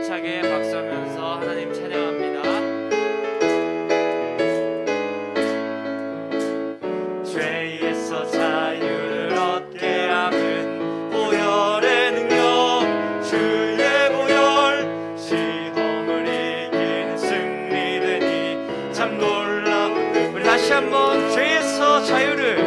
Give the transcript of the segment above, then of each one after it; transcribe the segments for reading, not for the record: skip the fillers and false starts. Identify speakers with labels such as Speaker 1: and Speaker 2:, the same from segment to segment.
Speaker 1: 힘차게 박수하면서 하나님 찬양합니다. 죄에서 자유를 얻게 함은 보혈의 능력, 주의 보혈, 시험을 이기는 승리되니 참 놀라운. 우리 다시 한번 죄에서 자유를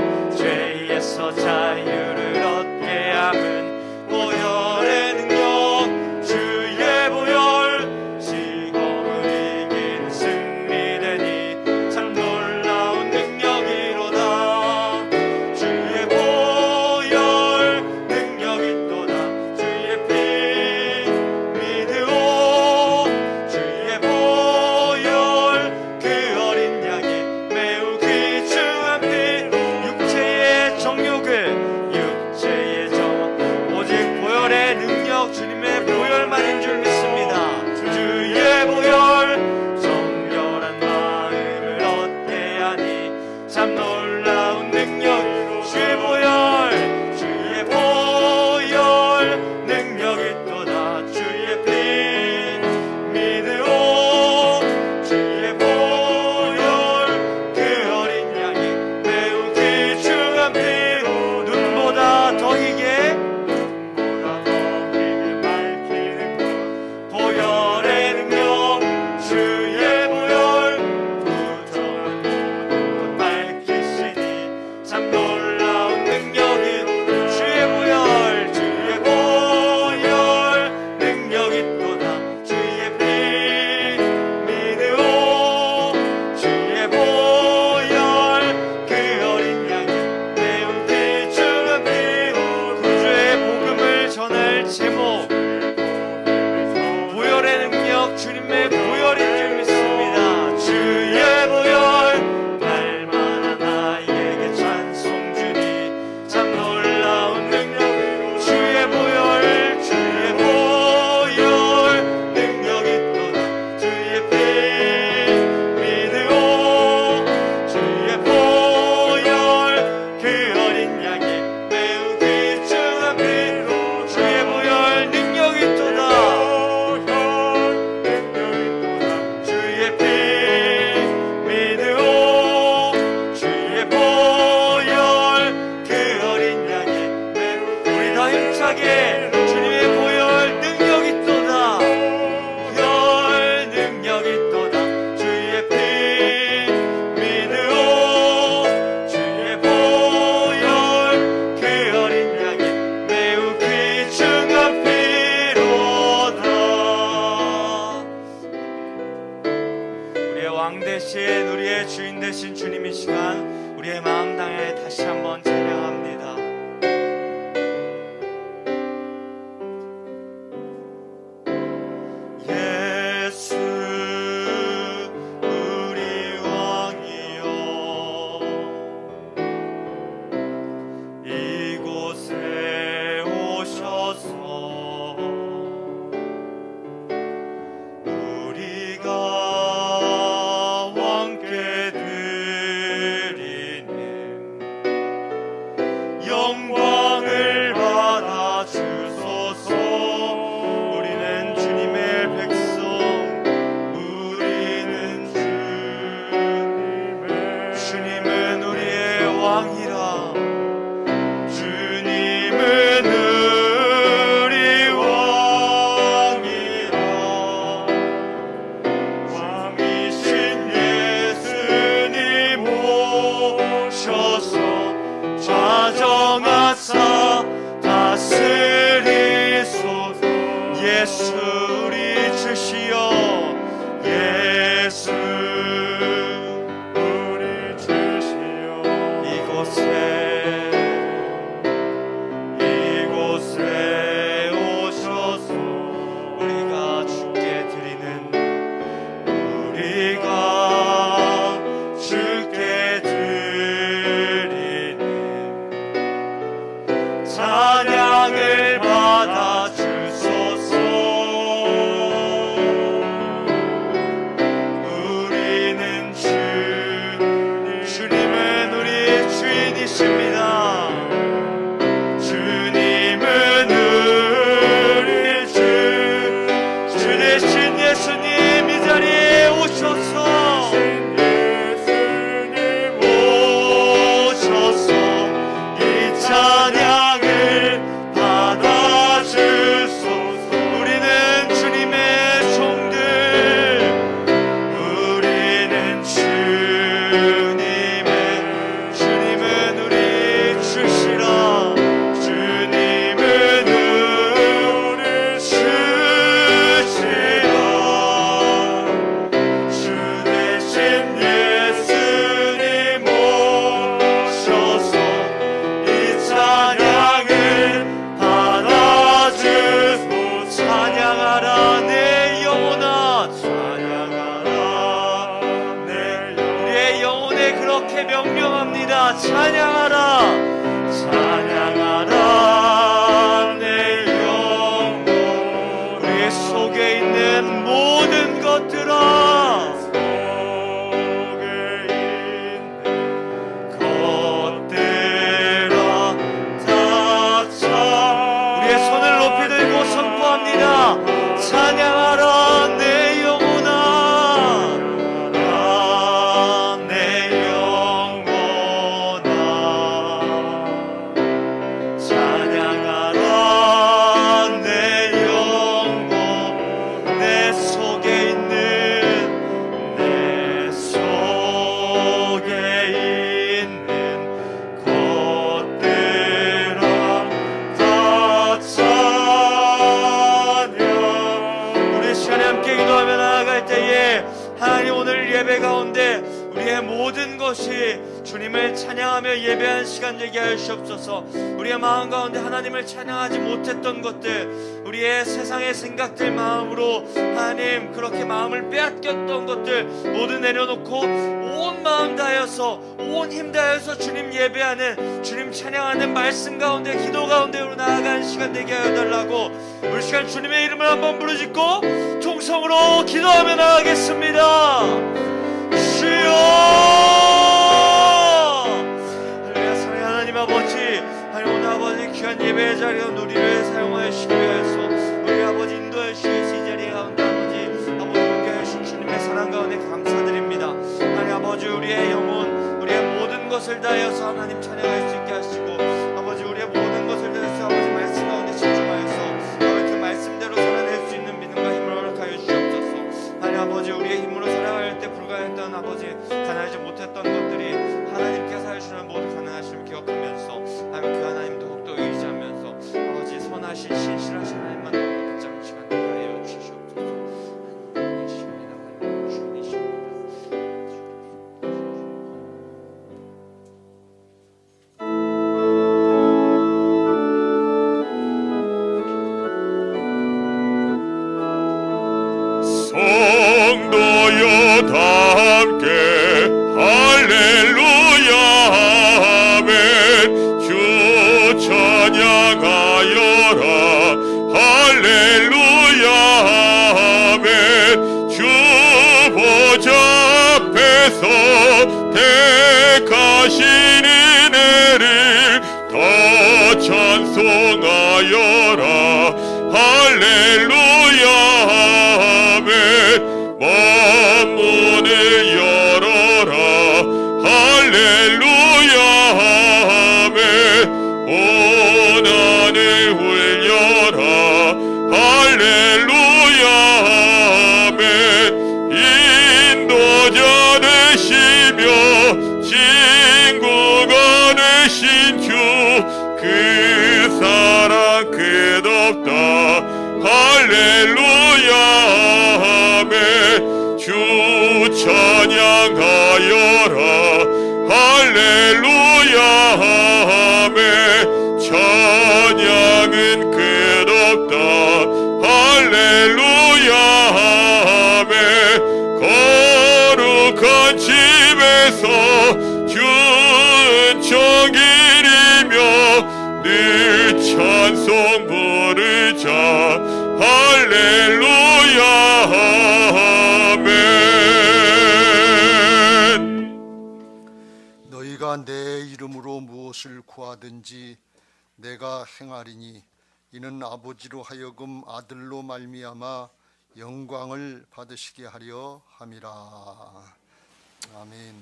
Speaker 1: 얻게 함은 보혈의 능력, 주의 보혈, 시험을 이기는 승리되니 참 놀라운 능력이로다. 주의 보혈 능력이 또다. 주의 피 믿으오. 주의 보혈 그 어린 양의 매우 귀중한 피. 육체의 정 오직 보혈의 능력, 주님의 보혈만인 줄 믿습니다. 주의 보혈 정결한 마음을 얻게 하니 참 놀라운 능력. 주의 보혈 능력이 또다. 주의 피 믿으오. 주의 보혈 그 어린 양의 매우 귀중한 피. 눈보다 더 희게 밝히는 것. 보혈의 능력, 주의 보혈 부정한 모든 것 밝히시니 참 놀라운 능력이. 주의 보혈 능력이 또다. 주의 피 믿으오. 주의 보혈 그 어린 양의 매우 귀중한 피. 구주의 복음을 전할 제목, 보혈의 능력, 주님의 보혈인 줄 믿습니다. 주의 보혈 날마다 나에게 찬송 주니 참 놀라운 능력. 주의 보혈 능력이 또다. 주의 피 믿으오. 주의 보혈 그 어린 양의 매우 귀중한 피. 주의 보혈 능력이 또다. 주의 피 믿으오. 주의 보혈 그 어린 양의 매우. 우리 더 힘차게 주님의 보혈 능력이 또다. 보혈 능력이 또다. 주의 피 믿으오. 주의 보혈 그 어린 양의 매우 귀중한 피로다. 우리의 왕 대신, 우리의 주인 되신 주님, 이 시간 우리의 마음 당에 다시 한번 찬양합니다. 예수 우리 왕이여, 이곳에 오셔서 우리가 왕께 드리는 영광을 받아 주소서. 우리는 주님의 백성, 우리는 주님은 우리의 왕이라. 주님은 우리 왕이라. 왕이신 예수님 오셔서 좌정하사 다스리소서. 예수 우리 주시여, 예수 우리 주시여. 이곳에 오셔서 우리가 주께 드리는 찬양을 받아 주소서. 이렇게 명령합니다. 찬양하라, 찬양하라 내 영혼. 우리 속에 있는 모든 것들아, 속에 있는 것들아 다 찬. 우리의 손을 높이 들고 선포합니다. 찬양하라 내 영혼아, 내 영혼아. 찬양하라 내 영혼. 내 속에 있는, 내 속에 있는 것들아 다 찬양. 우리 시간에 함께 기도하며 나아갈 때에 하나님, 오늘 예배 가운데 우리의 모든 것이 주님을 찬양하며 예배한 시간 되게 하시옵소서. 우리의 마음 가운데 하나님을 찬양하지 못했던 것들, 우리의 세상의 생각들 마음으로 하나님 그렇게 마음을 빼앗겼던 것들 모두 내려놓고 온 마음 다해서, 온 힘 다해서 주님 예배하는, 주님 찬양하는 말씀 가운데, 기도 가운데로 나아가는 시간 되게 하여달라고 우리 시간 주님의 이름을 한번 부르짖고 통성으로 기도하며 나아가겠습니다. 주여, 할렐루야. 사랑하는 하나님 아버지, 하나님 오늘 아버지 귀한 예배의 자리와 누리를 사용하여 주시기 위해서 우리 아버지 인도해 주시면서 이 자리에 가운데 아버지 함께 하신 주님의 사랑 가운데 감사드립니다. 하나님 아버지, 우리의 영혼, 우리의 모든 것을 다하여서 하나님 찬양할 수 있게 하시고, 아버지 우리의 모든 것을 다해서 아버지 말씀 가운데 집중하여서 아버지 그 말씀대로 살아낼 수 있는 믿음과 힘을 허락하여 주시옵소서. 하나님 아버지, 우리의 힘으로 살아갈 때 불가했던 아버지 가능하지 못했던 것들이 하나님께서 하시는 모두 가능하심을 기억하면서 하나님 그 하나님 더욱더 의지하면서 아버지 선하신 신실하신 하나님만 더욱더 붙잡는 시간 되게 하여 주시옵소서. 하나님 주님이십니다. 하나님 주님이십니다.
Speaker 2: 성도여 다 함께 할렐루야 아멘. 주 찬양하여라 할렐루야 아멘. 주 보좌 앞에서 택하신 은혜를 더 찬송하여라 할렐루야 아멘. 만문을 열어라 할렐루야 아멘. 온 하늘 울려라 할렐루야 아멘. 인도자 되시며 친구가 되신 주, 그 사랑 끝없다 할렐루야 아멘. 주 찬양하여라 할렐루야 아멘. 찬양은 끝없다 할렐루야 아멘. 거룩한 집에서 주 은총 기리며 늘 찬송 부르자 할렐루야 아멘.
Speaker 3: 너희가 내 이름으로 무엇을 구하든지 내가 행하리니 이는 아버지로 하여금 아들로 말미암아 영광을 받으시게 하려 함이라. 아멘.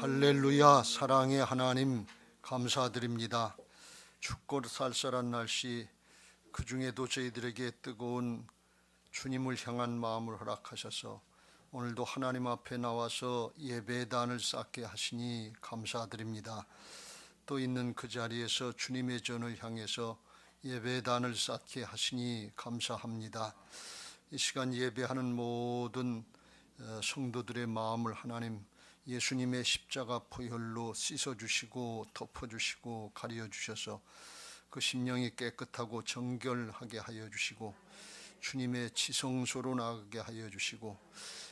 Speaker 3: 할렐루야. 사랑의 하나님 감사드립니다. 춥고 쌀쌀한 날씨, 그 중에도 저희들에게 뜨거운 주님을 향한 마음을 허락하셔서 오늘도 하나님 앞에 나와서 예배단을 쌓게 하시니 감사드립니다. 또 있는 그 자리에서 주님의 전을 향해서 예배단을 쌓게 하시니 감사합니다. 이 시간 예배하는 모든 성도들의 마음을 하나님 예수님의 십자가 보혈로 씻어주시고 덮어주시고 가려주셔서 그 심령이 깨끗하고 정결하게 하여 주시고 주님의 지성소로 나가게 하여 주시고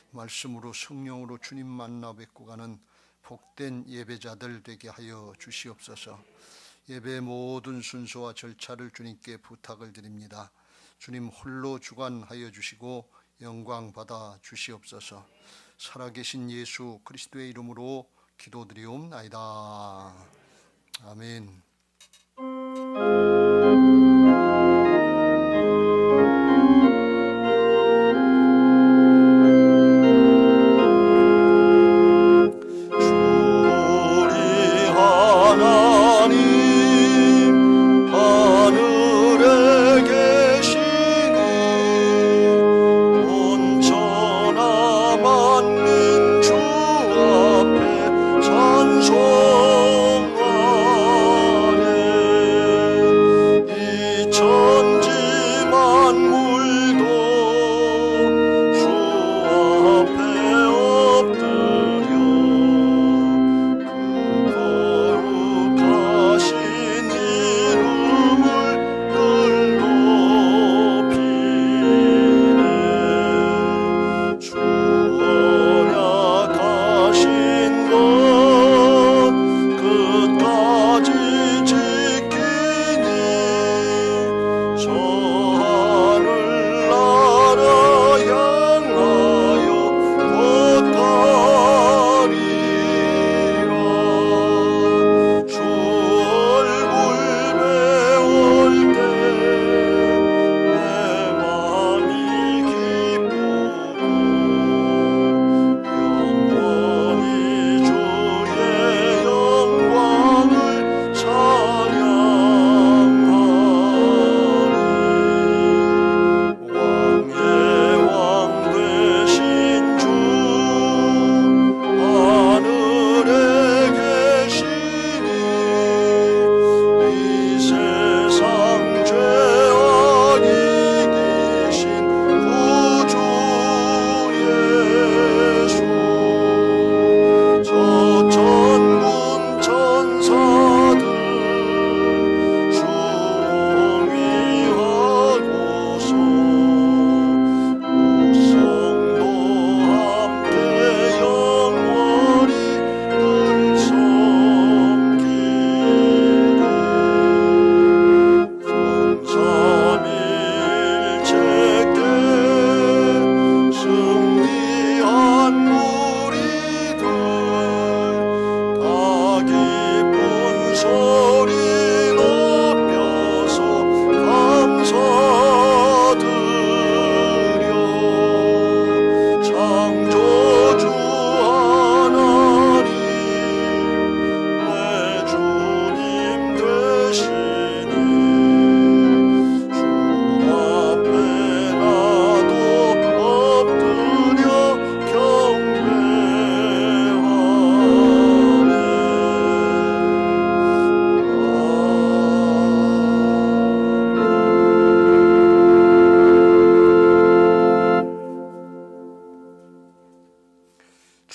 Speaker 3: 말씀으로 성령으로 주님 만나 뵙고 가는 복된 예배자들 되게 하여 주시옵소서. 예배의 모든 순서와 절차를 주님께 부탁을 드립니다. 주님 홀로 주관하여 주시고 영광 받아 주시옵소서. 살아계신 예수 그리스도의 이름으로 기도드리옵나이다. 아멘.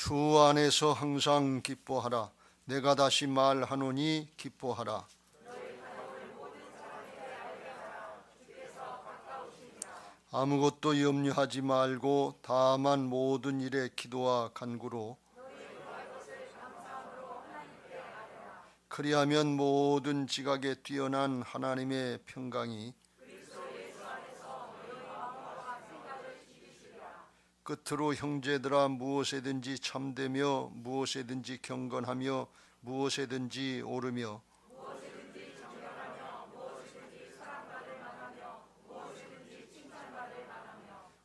Speaker 3: 주 안에서 항상 기뻐하라. 내가 다시 말하노니 기뻐하라. 아무것도 염려하지 말고 다만 모든 일에 기도와 간구로 그리하면 모든 지각에 뛰어난 하나님의 평강이 끝으로 형제들아 무엇에든지 참되며 무엇에든지 경건하며 무엇에든지 옳으며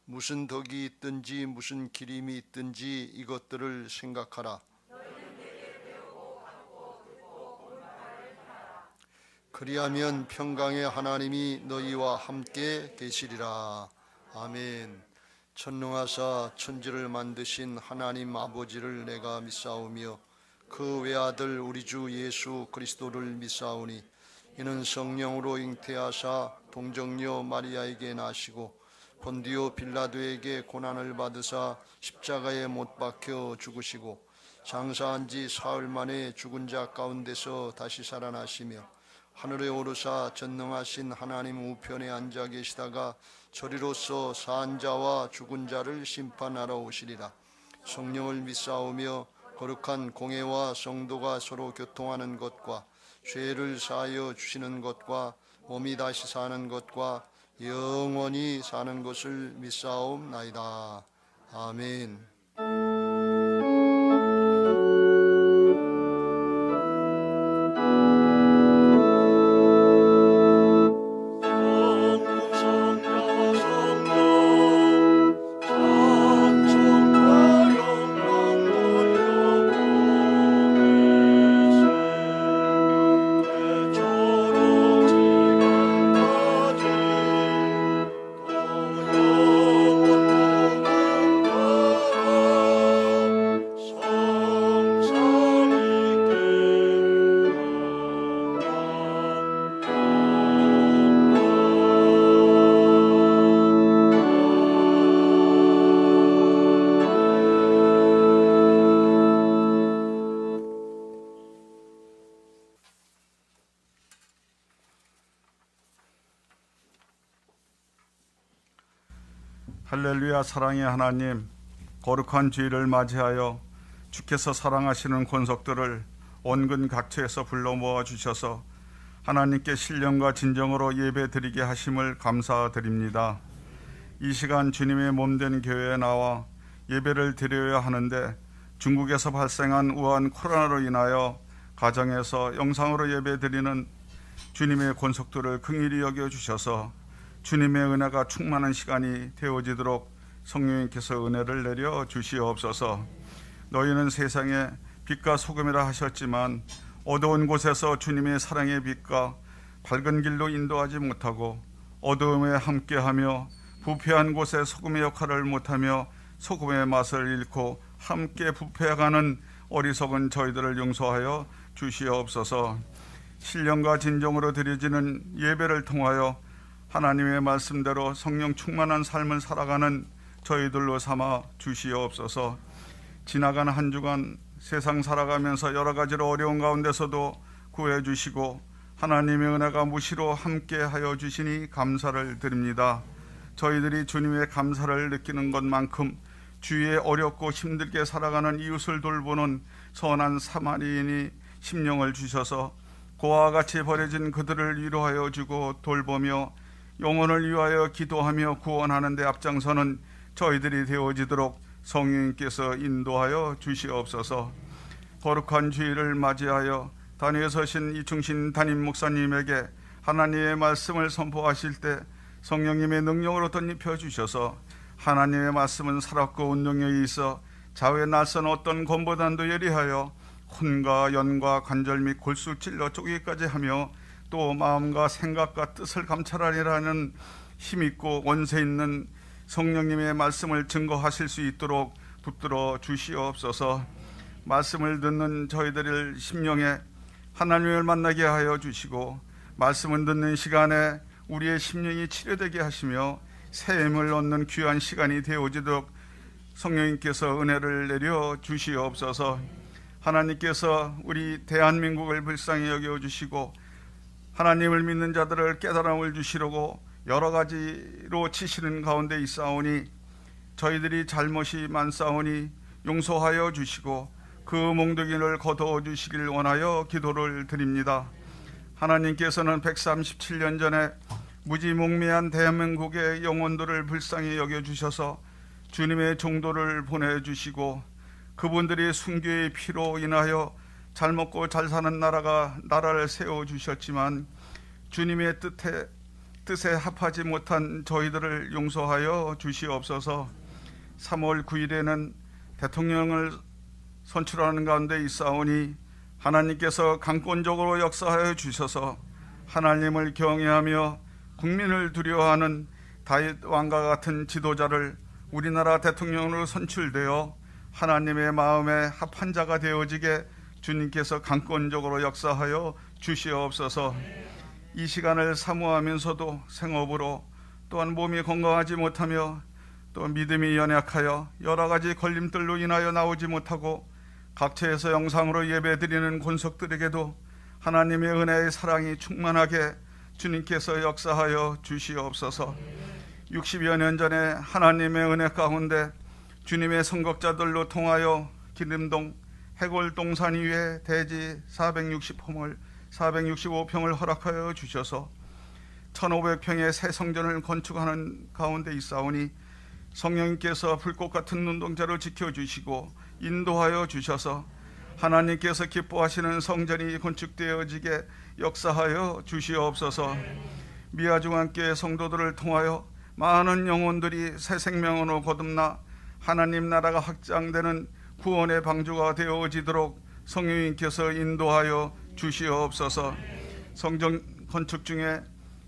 Speaker 3: 무슨 덕이 있든지 무슨 기림이 있든지 이것들을 생각하라. 그리하면 평강의 하나님이 너희와 함께 계시리라. 아멘. 전능하사 천지를 만드신 하나님 아버지를 내가 믿사오며 그 외아들 우리 주 예수 그리스도를 믿사오니 이는 성령으로 잉태하사 동정녀 마리아에게 나시고 본디오 빌라도에게 고난을 받으사 십자가에 못 박혀 죽으시고 장사한 지 사흘 만에 죽은 자 가운데서 다시 살아나시며 하늘에 오르사 전능하신 하나님 우편에 앉아 계시다가 저리로서 산 자와 죽은 자를 심판하러 오시리라. 성령을 믿사오며 거룩한 공회와 성도가 서로 교통하는 것과 죄를 사하여 주시는 것과 몸이 다시 사는 것과 영원히 사는 것을 믿사옵나이다. 아멘.
Speaker 4: 할렐루야. 사랑의 하나님, 거룩한 주일을 맞이하여 주께서 사랑하시는 권속들을 원근 각처에서 불러 모아 주셔서 하나님께 신령과 진정으로 예배 드리게 하심을 감사드립니다. 이 시간 주님의 몸된 교회에 나와 예배를 드려야 하는데 중국에서 발생한 우한 코로나로 인하여 가정에서 영상으로 예배 드리는 주님의 권속들을 긍휼히 여겨 주셔서 주님의 은혜가 충만한 시간이 되어지도록 성령님께서 은혜를 내려 주시옵소서. 너희는 세상의 빛과 소금이라 하셨지만 어두운 곳에서 주님의 사랑의 빛과 밝은 길로 인도하지 못하고 어두움에 함께하며 부패한 곳에 소금의 역할을 못하며 소금의 맛을 잃고 함께 부패해가는 어리석은 저희들을 용서하여 주시옵소서. 신령과 진정으로 드려지는 예배를 통하여 하나님의 말씀대로 성령 충만한 삶을 살아가는 저희들로 삼아 주시옵소서. 지나간 한 주간 세상 살아가면서 여러 가지로 어려운 가운데서도 구해주시고 하나님의 은혜가 무시로 함께하여 주시니 감사를 드립니다. 저희들이 주님의 감사를 느끼는 것만큼 주위에 어렵고 힘들게 살아가는 이웃을 돌보는 선한 사마리인이 심령을 주셔서 고아와 같이 버려진 그들을 위로하여 주고 돌보며 영혼을 위하여 기도하며 구원하는 데 앞장서는 저희들이 되어지도록 성령님께서 인도하여 주시옵소서. 거룩한 주일을 맞이하여 단위에 서신 이충신 담임 목사님에게 하나님의 말씀을 선포하실 때 성령님의 능력으로 덧입혀 주셔서 하나님의 말씀은 살았고 운동력이 있어 좌우에 낯선 어떤 검보단도 예리하여 혼과 연과 관절 및 골수 찔러 쪼개기까지 하며 또 마음과 생각과 뜻을 감찰하리라는 힘있고 원세 있는 성령님의 말씀을 증거하실 수 있도록 붙들어 주시옵소서. 말씀을 듣는 저희들을 심령에 하나님을 만나게 하여 주시고 말씀을 듣는 시간에 우리의 심령이 치료되게 하시며 새 힘을 얻는 귀한 시간이 되어지도록 성령님께서 은혜를 내려 주시옵소서. 하나님께서 우리 대한민국을 불쌍히 여겨주시고 하나님을 믿는 자들을 깨달음을 주시려고 여러 가지로 치시는 가운데 있사오니 저희들이 잘못이 많사오니 용서하여 주시고 그 몽둥이를 거두어 주시길 원하여 기도를 드립니다. 하나님께서는 137년 전에 무지몽매한 대한민국의 영혼들을 불쌍히 여겨주셔서 주님의 종도를 보내주시고 그분들이 순교의 피로 인하여 잘 먹고 잘 사는 나라를 세워주셨지만 주님의 뜻에 합하지 못한 저희들을 용서하여 주시옵소서. 3월 9일에는 대통령을 선출하는 가운데 있사오니 하나님께서 강권적으로 역사하여 주셔서 하나님을 경외하며 국민을 두려워하는 다윗 왕과 같은 지도자를 우리나라 대통령으로 선출되어 하나님의 마음에 합한 자가 되어지게 주님께서 강권적으로 역사하여 주시옵소서. 이 시간을 사모하면서도 생업으로 또한 몸이 건강하지 못하며 또 믿음이 연약하여 여러 가지 걸림돌로 인하여 나오지 못하고 각처에서 영상으로 예배드리는 권속들에게도 하나님의 은혜의 사랑이 충만하게 주님께서 역사하여 주시옵소서. 60여 년 전에 하나님의 은혜 가운데 주님의 선곡자들로 통하여 기름동 해골동산 위에 대지 465평을 허락하여 주셔서 1500평의 새 성전을 건축하는 가운데 있사오니 성령님께서 불꽃 같은 눈동자로 지켜주시고 인도하여 주셔서 하나님께서 기뻐하시는 성전이 건축되어지게 역사하여 주시옵소서. 미아중앙교회 성도들을 통하여 많은 영혼들이 새 생명으로 거듭나 하나님 나라가 확장되는 구원의 방주가 되어지도록 성령님께서 인도하여 주시옵소서. 성전 건축 중에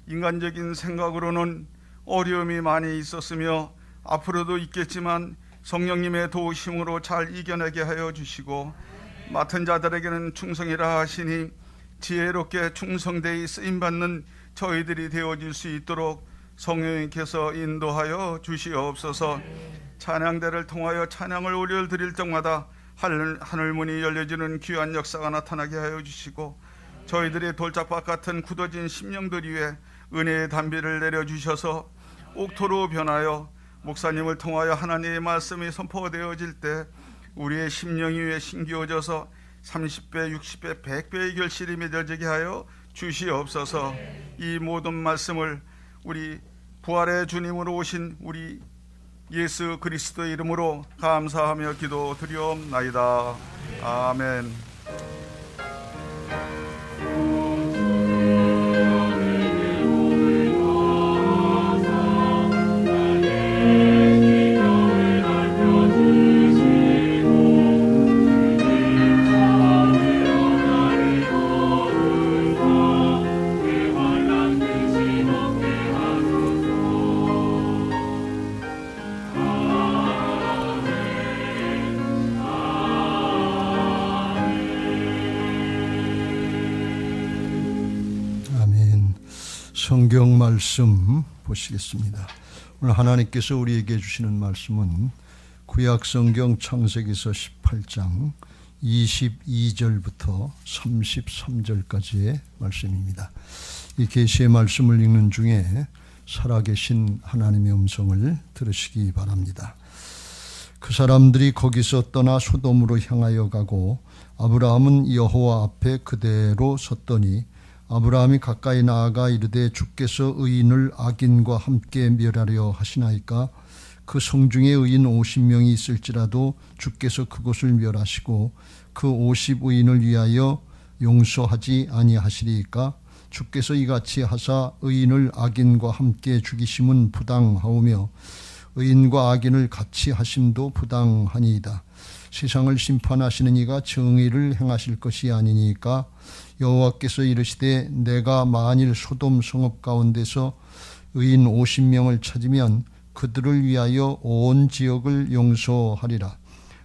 Speaker 4: 인간적인 생각으로는 어려움이 많이 있었으며 앞으로도 있겠지만 성령님의 도우심으로 잘 이겨내게 하여 주시고 맡은 자들에게는 충성이라 하시니 지혜롭게 충성되이 쓰임받는 저희들이 되어질 수 있도록 성령님께서 인도하여 주시옵소서. 찬양대를 통하여 찬양을 우리를 드릴 때마다 하늘문이 열려지는 귀한 역사가 나타나게 하여 주시고 저희들의 돌짝밭 같은 굳어진 심령들 위에 은혜의 단비를 내려주셔서 옥토로 변하여 목사님을 통하여 하나님의 말씀이 선포되어질 때 우리의 심령이 위에 심기어져서 30배, 60배, 100배의 결실이 맺어지게 하여 주시옵소서. 이 모든 말씀을 우리 부활의 주님으로 오신 우리 예수 그리스도의 이름으로 감사하며 기도드리옵나이다. 아멘.
Speaker 3: 성경 말씀 보시겠습니다. 오늘 하나님께서 우리에게 주시는 말씀은 구약 성경 창세기서 18장 22절부터 33절까지의 말씀입니다. 이 계시의 말씀을 읽는 중에 살아계신 하나님의 음성을 들으시기 바랍니다. 그 사람들이 거기서 떠나 소돔으로 향하여 가고 아브라함은 여호와 앞에 그대로 섰더니 아브라함이 가까이 나아가 이르되 주께서 의인을 악인과 함께 멸하려 하시나이까? 그 성중에 의인 50명이 있을지라도 주께서 그곳을 멸하시고 그 50의인을 위하여 용서하지 아니하시리이까? 주께서 이같이 하사 의인을 악인과 함께 죽이심은 부당하오며 의인과 악인을 같이 하심도 부당하니이다. 세상을 심판하시는 이가 정의를 행하실 것이 아니니까? 여호와께서 이르시되 내가 만일 소돔 성읍 가운데서 의인 50명을 찾으면 그들을 위하여 온 지역을 용서하리라.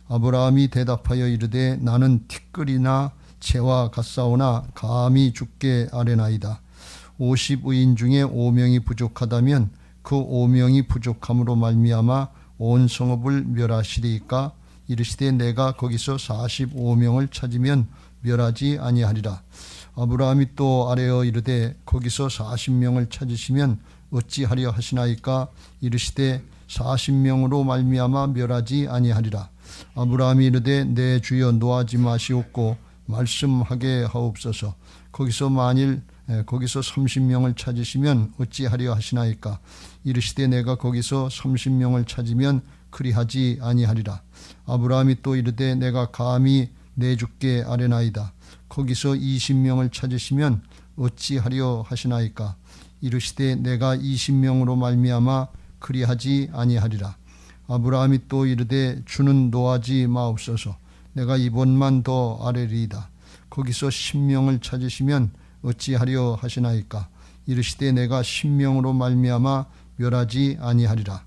Speaker 3: 아브라함이 대답하여 이르되 나는 티끌이나 채와 같사오나 감히 주께 아뢰나이다. 50의인 중에 5명이 부족하다면 그 5명이 부족함으로 말미암아 온 성읍을 멸하시리이까? 이르시되 내가 거기서 45명을 찾으면 멸하지 아니하리라. 아브라함이 또 아뢰어 이르되 거기서 40명을 찾으시면 어찌하려 하시나이까? 이르시되 40명으로 말미암아 멸하지 아니하리라. 아브라함이 이르되 내 주여 노하지 마시옵고 말씀하게 하옵소서. 거기서 30명을 찾으시면 어찌하려 하시나이까? 이르시되 내가 거기서 30명을 찾으면 그리하지 아니하리라. 아브라함이 또 이르되 내가 감히 내 주께 아뢰나이다. 거기서 20명을 찾으시면 어찌하려 하시나이까? 이르시되 내가 20명으로 말미암아 그리하지 아니하리라. 아브라함이 또 이르되 주는 노하지 마옵소서. 내가 이번만 더 아뢰리이다. 거기서 10명을 찾으시면 어찌하려 하시나이까? 이르시되 내가 10명으로 말미암아 멸하지 아니하리라.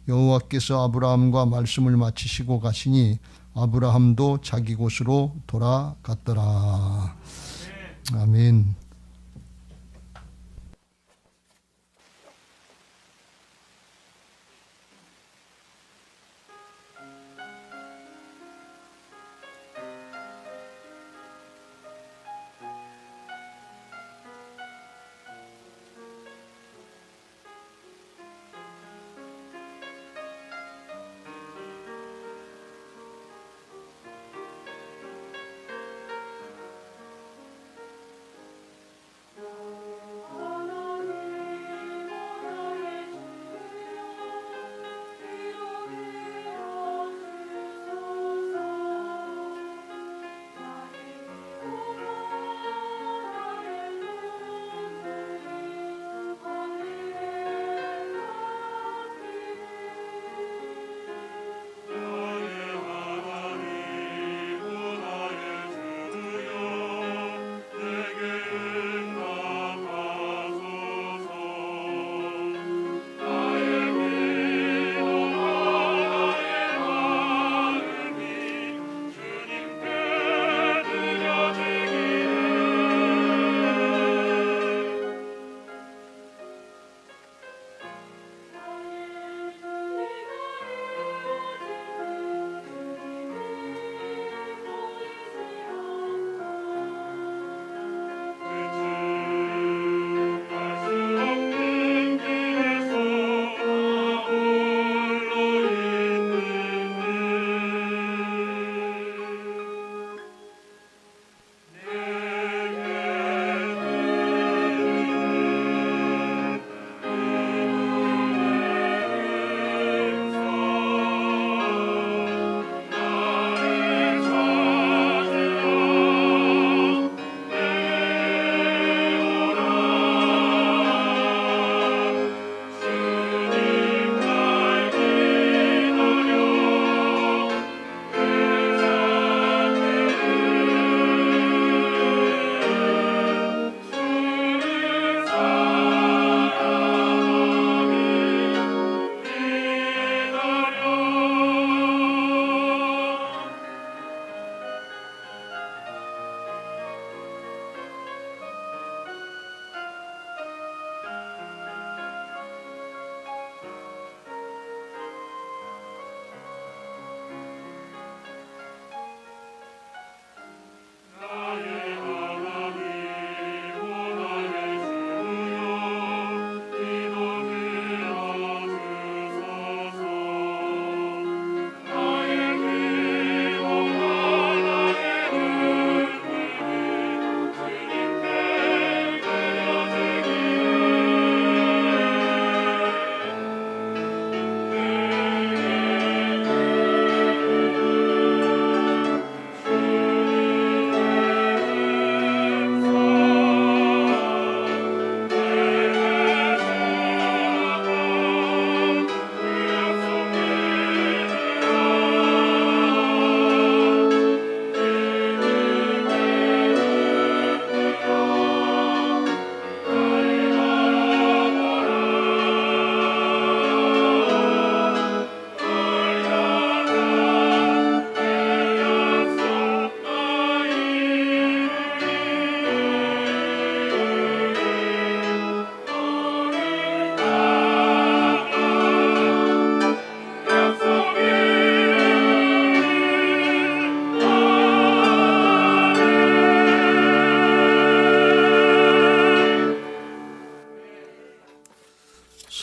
Speaker 3: 여호와께서 아브라함과 말씀을 마치시고 가시니 아브라함도 자기 곳으로 돌아갔더라. 아멘.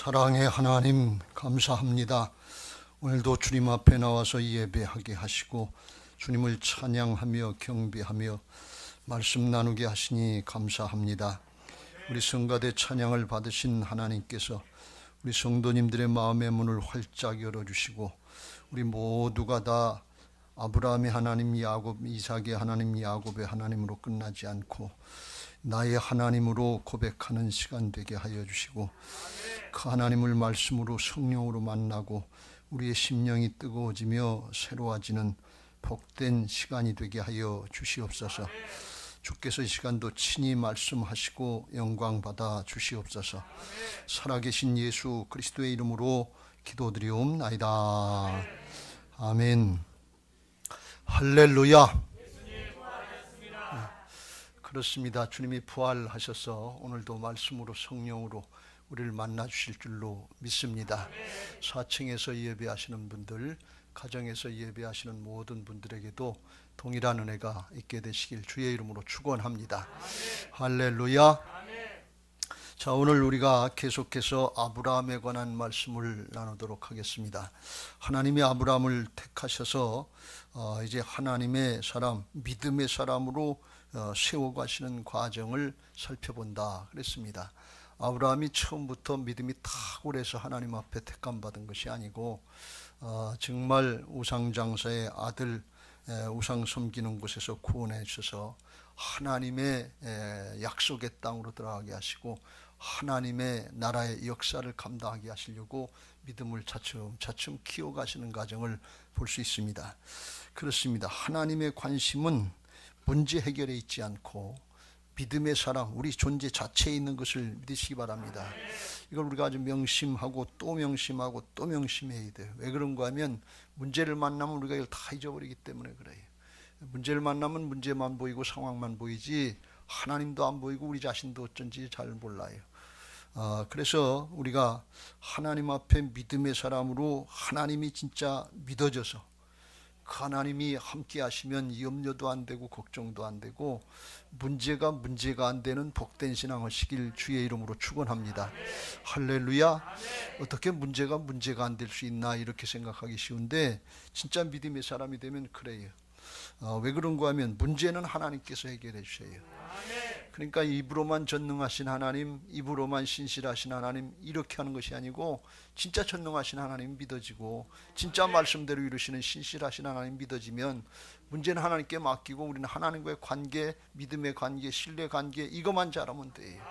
Speaker 3: 사랑의 하나님 감사합니다. 오늘도 주님 앞에 나와서 예배하게 하시고 주님을 찬양하며 경배하며 말씀 나누게 하시니 감사합니다. 우리 성가대 찬양을 받으신 하나님께서 우리 성도님들의 마음의 문을 활짝 열어주시고 우리 모두가 다 아브라함의 하나님 야곱, 이삭의 하나님 야곱의 하나님으로 끝나지 않고 나의 하나님으로 고백하는 시간 되게 하여 주시고 그 하나님을 말씀으로 성령으로 만나고 우리의 심령이 뜨거워지며 새로워지는 복된 시간이 되게 하여 주시옵소서. 주께서 이 시간도 친히 말씀하시고 영광 받아 주시옵소서. 살아계신 예수 그리스도의 이름으로 기도드리옵나이다. 아멘. 할렐루야. 그렇습니다. 주님이 부활하셔서 오늘도 말씀으로 성령으로 우리를 만나 주실 줄로 믿습니다. 4층에서 예배하시는 분들, 가정에서 예배하시는 모든 분들에게도 동일한 은혜가 있게 되시길 주의 이름으로 축원합니다. 할렐루야. 자, 오늘 우리가 계속해서 아브라함에 관한 말씀을 나누도록 하겠습니다. 하나님이 아브라함을 택하셔서 이제 하나님의 사람, 믿음의 사람으로 세워가시는 과정을 살펴본다 그랬습니다. 아브라함이 처음부터 믿음이 탁월해서 하나님 앞에 택함받은 것이 아니고 정말 우상장사의 아들, 우상 섬기는 곳에서 구원해 주셔서 하나님의 약속의 땅으로 들어가게 하시고 하나님의 나라의 역사를 감당하게 하시려고 믿음을 차츰차츰 키워가시는 과정을 볼 수 있습니다. 그렇습니다. 하나님의 관심은 문제 해결에 있지 않고 믿음의 사람, 우리 존재 자체에 있는 것을 믿으시기 바랍니다. 이걸 우리가 아주 명심하고 또 명심하고 또 명심해야 돼요. 왜 그런가 하면 문제를 만나면 우리가 이걸 다 잊어버리기 때문에 그래요. 문제를 만나면 문제만 보이고 상황만 보이지 하나님도 안 보이고 우리 자신도 어쩐지 잘 몰라요. 그래서 우리가 하나님 앞에 믿음의 사람으로 하나님이 진짜 믿어져서 그 하나님이 함께 하시면 염려도 안 되고 걱정도 안 되고 문제가 안 되는 복된 신앙 하시길 주의 이름으로 축원합니다. 할렐루야. 어떻게 문제가 안 될 수 있나 이렇게 생각하기 쉬운데 진짜 믿음의 사람이 되면 그래요. 왜 그런가 하면 문제는 하나님께서 해결해 주셔요. 그러니까 입으로만 전능하신 하나님, 입으로만 신실하신 하나님 이렇게 하는 것이 아니고 진짜 전능하신 하나님 믿어지고 진짜 말씀대로 이루시는 신실하신 하나님 믿어지면 문제는 하나님께 맡기고 우리는 하나님과의 관계, 믿음의 관계, 신뢰 관계 이것만 잘하면 돼요.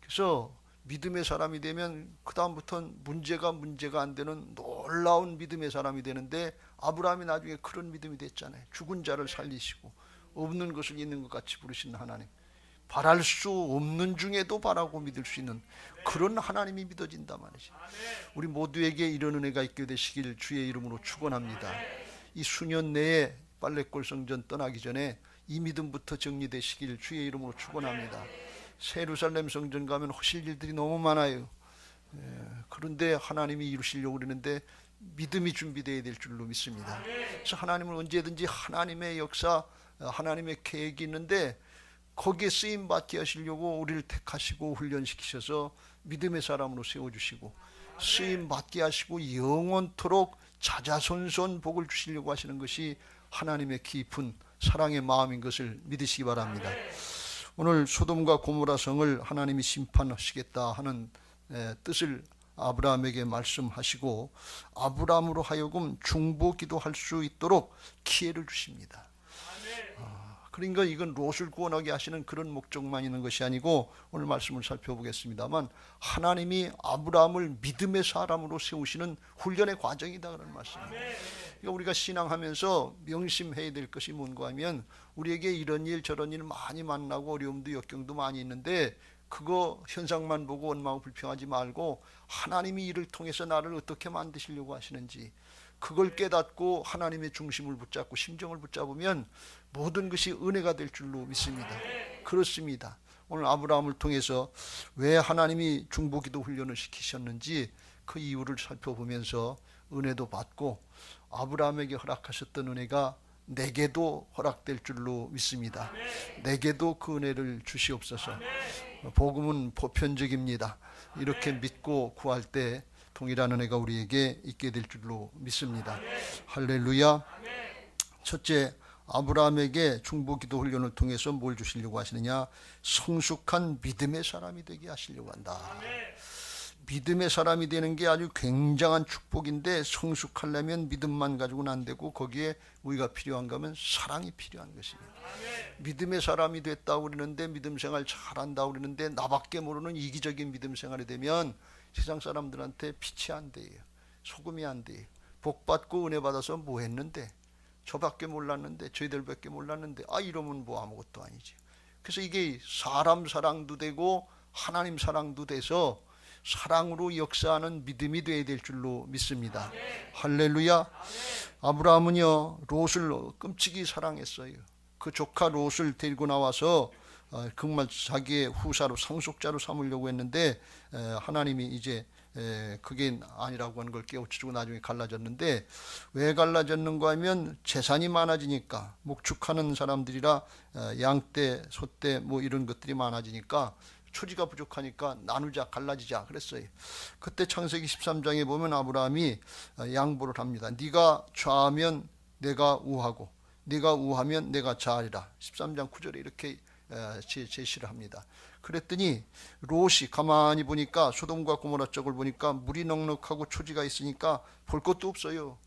Speaker 3: 그래서 믿음의 사람이 되면 그 다음부터는 문제가 안 되는 놀라운 믿음의 사람이 되는데 아브라함이 나중에 그런 믿음이 됐잖아요. 죽은 자를 살리시고 없는 것을 있는 것 같이 부르시는 하나님, 바랄 수 없는 중에도 바라고 믿을 수 있는 그런 하나님이 믿어진단 말이죠. 우리 모두에게 이런 은혜가 있게 되시길 주의 이름으로 축원합니다. 이 수년 내에 빨래골 성전 떠나기 전에 이 믿음부터 정리되시길 주의 이름으로 축원합니다. 새 예루살렘 성전 가면 하실 일들이 너무 많아요. 그런데 하나님이 이루시려고 그러는데 믿음이 준비되어야 될 줄로 믿습니다. 그래서 하나님은 언제든지 하나님의 역사, 하나님의 계획이 있는데 거기에 쓰임 받게 하시려고 우리를 택하시고 훈련시키셔서 믿음의 사람으로 세워주시고 쓰임 받게 하시고 영원토록 자자손손 복을 주시려고 하시는 것이 하나님의 깊은 사랑의 마음인 것을 믿으시기 바랍니다. 오늘 소돔과 고모라 성을 하나님이 심판하시겠다 하는 뜻을 아브라함에게 말씀하시고 아브라함으로 하여금 중보기도 할 수 있도록 기회를 주십니다. 그러니까 이건 롯을 구원하게 하시는 그런 목적만 있는 것이 아니고 오늘 말씀을 살펴보겠습니다만 하나님이 아브라함을 믿음의 사람으로 세우시는 훈련의 과정이다 그런 말씀입니다. 그러니까 우리가 신앙하면서 명심해야 될 것이 뭔가 하면 우리에게 이런 일 저런 일 많이 만나고 어려움도 역경도 많이 있는데 그거 현상만 보고 원망하고 불평하지 말고 하나님이 이를 통해서 나를 어떻게 만드시려고 하시는지 그걸 깨닫고 하나님의 중심을 붙잡고 심정을 붙잡으면 모든 것이 은혜가 될 줄로 믿습니다. 그렇습니다. 오늘 아브라함을 통해서 왜 하나님이 중보기도 훈련을 시키셨는지 그 이유를 살펴보면서 은혜도 받고 아브라함에게 허락하셨던 은혜가 내게도 허락될 줄로 믿습니다. 내게도 그 은혜를 주시옵소서. 복음은 보편적입니다. 이렇게 믿고 구할 때 동일한 은혜가 우리에게 있게 될 줄로 믿습니다. 할렐루야. 첫째, 아브라함에게 중보기도 훈련을 통해서 뭘 주시려고 하시느냐? 성숙한 믿음의 사람이 되게 하시려고 한다. 믿음의 사람이 되는 게 아주 굉장한 축복인데 성숙하려면 믿음만 가지고는 안 되고 거기에 우리가 필요한가 하면 사랑이 필요한 것입니다. 믿음의 사람이 됐다고 그러는데 믿음 생활 잘한다고 그러는데 나밖에 모르는 이기적인 믿음 생활이 되면 세상 사람들한테 빛이 안 돼요. 소금이 안 돼요. 복 받고 은혜 받아서 뭐 했는데 저밖에 몰랐는데 저희들밖에 몰랐는데 이러면 뭐 아무것도 아니지. 그래서 이게 사람 사랑도 되고 하나님 사랑도 돼서 사랑으로 역사하는 믿음이 되어야 될 줄로 믿습니다. 할렐루야. 아브라함은요 롯을 끔찍이 사랑했어요. 그 조카 롯을 데리고 나와서 정말 자기의 후사로 상속자로 삼으려고 했는데 하나님이 이제 그게 아니라고 하는 걸 깨우치고 나중에 갈라졌는데, 왜 갈라졌는가 하면 재산이 많아지니까, 목축하는 사람들이라 양떼 소떼 뭐 이런 것들이 많아지니까 초지가 부족하니까 나누자, 갈라지자 그랬어요. 그때 창세기 13장에 보면 아브라함이 양보를 합니다. 네가 좌하면 내가 우하고 네가 우하면 내가 좌하리라. 13장 9절에 이렇게 제시를 합니다. 그랬더니 롯이 가만히 보니까 소돔과 고모라 쪽을 보니까 물이 넉넉하고 초지가 있으니까 볼 것도 없어요.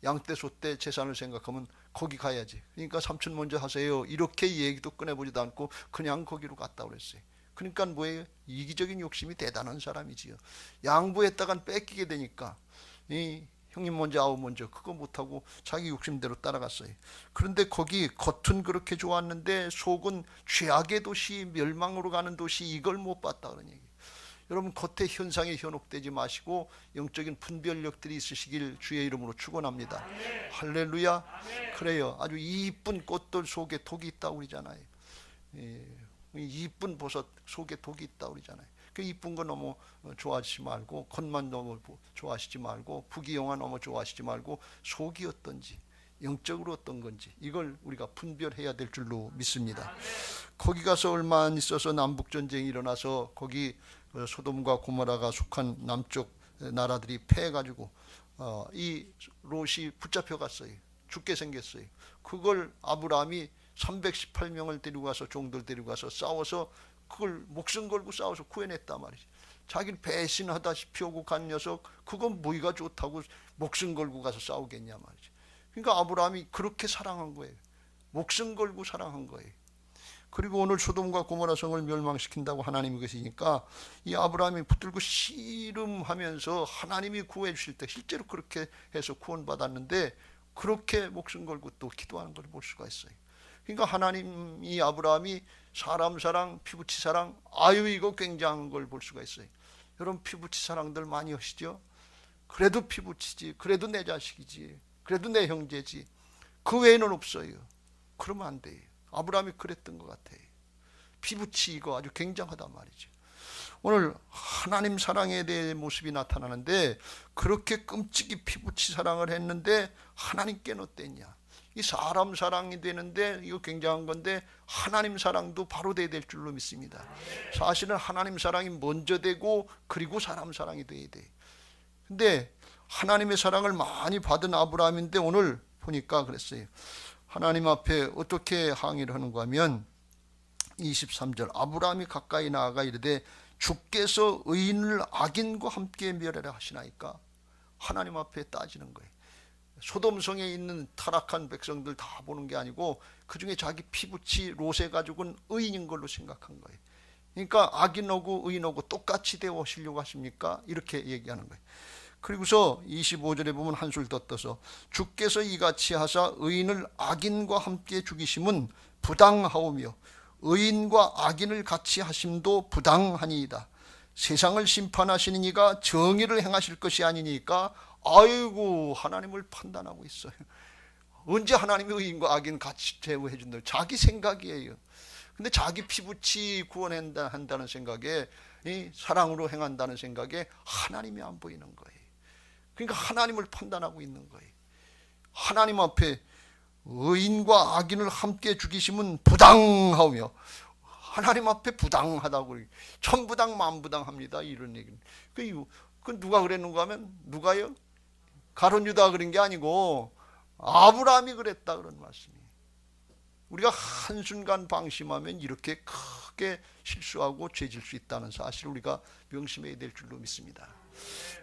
Speaker 3: 양떼 소떼 재산을 생각하면 거기 가야지. 그러니까 삼촌 먼저 하세요. 이렇게 얘기도 꺼내보지도 않고 그냥 거기로 갔다 그랬어요. 그러니까 뭐예요? 이기적인 욕심이 대단한 사람이지요. 양보했다간 뺏기게 되니까 형님 먼저 아우 먼저 그거 못하고 자기 욕심대로 따라갔어요. 그런데 거기 겉은 그렇게 좋았는데 속은 죄악의 도시, 멸망으로 가는 도시, 이걸 못 봤다 그런 얘기예요. 여러분 겉의 현상에 현혹되지 마시고 영적인 분별력들이 있으시길 주의 이름으로 축원합니다. 할렐루야. 그래요. 아주 이쁜 꽃들 속에 독이 있다고 그러잖아요. 이쁜 버섯 속에 독이 있다고 그러잖아요. 그 이쁜 거 너무 좋아하시지 말고, 겉만 너무 좋아하시지 말고, 부귀영화 너무 좋아하시지 말고, 속이 어떤지, 영적으로 어떤 건지 이걸 우리가 분별해야 될 줄로 믿습니다. 거기 가서 얼마 안 있어서 남북전쟁이 일어나서 거기 소돔과 고모라가 속한 남쪽 나라들이 패해가지고 이 롯이 붙잡혀갔어요. 죽게 생겼어요. 그걸 아브라함이 318명을 데리고 가서, 종들 데리고 가서 싸워서 그걸 목숨 걸고 싸워서 구해냈단 말이지. 자기는 배신하다시피 하고 간 녀석, 그건 뭐가 좋다고 목숨 걸고 가서 싸우겠냐 말이지. 그러니까 아브라함이 그렇게 사랑한 거예요. 목숨 걸고 사랑한 거예요. 그리고 오늘 소돔과 고모라 성을 멸망시킨다고 하나님이 그러시니까 이 아브라함이 붙들고 씨름하면서 하나님이 구해 주실 때 실제로 그렇게 해서 구원받았는데, 그렇게 목숨 걸고 또 기도하는 걸 볼 수가 있어요. 그러니까 하나님이 아브라함이 사람 사랑, 피부치 사랑, 아유 이거 굉장한 걸 볼 수가 있어요. 여러분 피부치 사랑들 많이 하시죠? 그래도 피부치지, 그래도 내 자식이지, 그래도 내 형제지, 그 외에는 없어요. 그러면 안 돼요. 아브라함이 그랬던 것 같아요. 피부치 이거 아주 굉장하단 말이죠. 오늘 하나님 사랑에 대해 모습이 나타나는데, 그렇게 끔찍이 피부치 사랑을 했는데 하나님께는 어땠냐? 이 사람 사랑이 되는데 이거 굉장한 건데, 하나님 사랑도 바로 돼야 될 줄로 믿습니다. 사실은 하나님 사랑이 먼저 되고 그리고 사람 사랑이 돼야 돼. 근데 하나님의 사랑을 많이 받은 아브라함인데 오늘 보니까 그랬어요. 하나님 앞에 어떻게 항의를 하는가 하면 23절, 아브라함이 가까이 나아가 이르되 주께서 의인을 악인과 함께 멸하라 하시나이까. 하나님 앞에 따지는 거예요. 소돔성에 있는 타락한 백성들 다 보는 게 아니고 그 중에 자기 피부치 롯의 가족은 의인인 걸로 생각한 거예요. 그러니까 악인하고 의인하고 똑같이 대하시려고 하십니까? 이렇게 얘기하는 거예요. 그리고서 25절에 보면 한술 더 떠서 주께서 이같이 하사 의인을 악인과 함께 죽이심은 부당하오며 의인과 악인을 같이 하심도 부당하니이다. 세상을 심판하시는 이가 정의를 행하실 것이 아니니까. 아이고, 하나님을 판단하고 있어요. 언제 하나님이 의인과 악인 같이 대우해 준다고? 자기 생각이에요. 근데 자기 피부치 구원한다는 생각에, 사랑으로 행한다는 생각에 하나님이 안 보이는 거예요. 그러니까 하나님을 판단하고 있는 거예요. 하나님 앞에 의인과 악인을 함께 죽이심은 부당하며, 하나님 앞에 부당하다고, 천부당 만부당합니다 이런 얘기는. 그 누가 그랬는가 하면, 누가요? 가룟 유다가 그런 게 아니고 아브라함이 그랬다 그런 말씀이에요. 우리가 한순간 방심하면 이렇게 크게 실수하고 죄질 수 있다는 사실을 우리가 명심해야 될 줄로 믿습니다.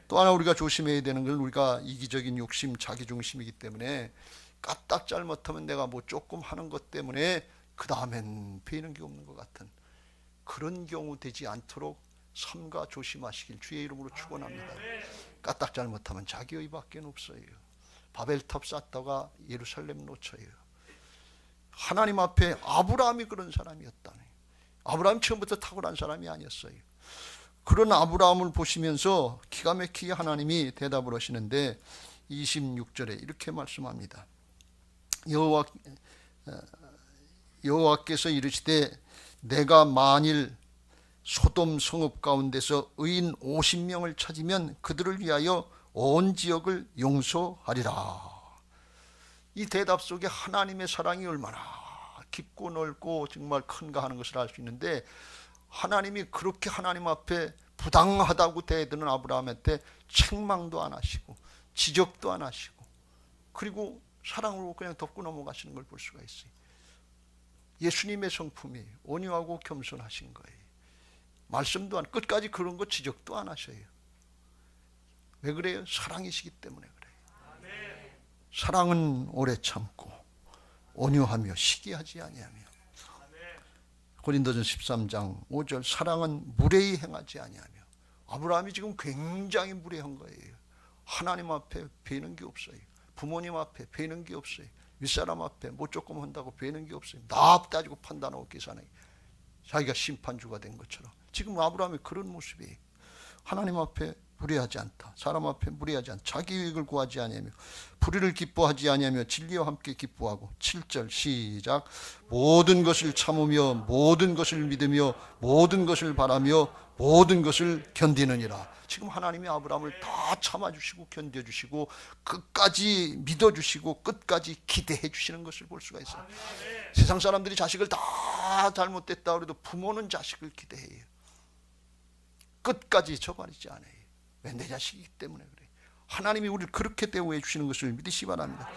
Speaker 3: 또 하나 우리가 조심해야 되는 건, 우리가 이기적인 욕심, 자기중심이기 때문에 까딱 잘못하면 내가 뭐 조금 하는 것 때문에 그 다음엔 베이는 게 없는 것 같은 그런 경우 되지 않도록 삼가 조심하시길 주의 이름으로 축원합니다. 까딱 잘못하면 자기 의밖에 없어요. 바벨탑 쌓다가 예루살렘 놓쳐요. 하나님 앞에 아브라함이 그런 사람이었다네. 아브라함 처음부터 탁월한 사람이 아니었어요. 그런 아브라함을 보시면서 기가 막히게 하나님이 대답을 하시는데 26절에 이렇게 말씀합니다. 여호와께서 이르시되 내가 만일 소돔 성읍 가운데서 의인 50명을 찾으면 그들을 위하여 온 지역을 용서하리라. 이 대답 속에 하나님의 사랑이 얼마나 깊고 넓고 정말 큰가 하는 것을 알 수 있는데, 하나님이 그렇게 하나님 앞에 부당하다고 대드는 아브라함한테 책망도 안 하시고 지적도 안 하시고, 그리고 사랑으로 그냥 덮고 넘어가시는 걸 볼 수가 있어요. 예수님의 성품이 온유하고 겸손하신 거예요. 말씀도 안, 끝까지 그런 거 지적도 안 하셔요. 왜 그래요? 사랑이시기 때문에 그래요. 사랑은 오래 참고 온유하며 시기하지 아니하며. 고린도전 13장 5절 사랑은 무례히 행하지 아니하며. 아브라함이 지금 굉장히 무례한 거예요. 하나님 앞에 배는 게 없어요. 부모님 앞에 배는 게 없어요. 윗사람 앞에 못 조금 한다고 배는 게 없어요. 나 따지고 판단하고 계산해. 자기가 심판주가 된 것처럼 지금 아브라함이 그런 모습이에요. 하나님 앞에 무례하지 않다. 사람 앞에 무례하지 않다. 자기 이익을 구하지 아니하며 불의를 기뻐하지 아니하며 진리와 함께 기뻐하고. 7절 시작. 모든 것을 참으며 모든 것을 믿으며 모든 것을 바라며 모든 것을 견디느니라. 지금 하나님이 아브라함을 다 참아주시고 견뎌주시고 끝까지 믿어주시고 끝까지 기대해 주시는 것을 볼 수가 있어요. 세상 사람들이 자식을 다 잘못됐다 그래도 부모는 자식을 기대해요. 끝까지 저버리지 않아요. 왜? 내 자식이기 때문에 그래요. 하나님이 우리를 그렇게 대우해 주시는 것을 믿으시기 바랍니다.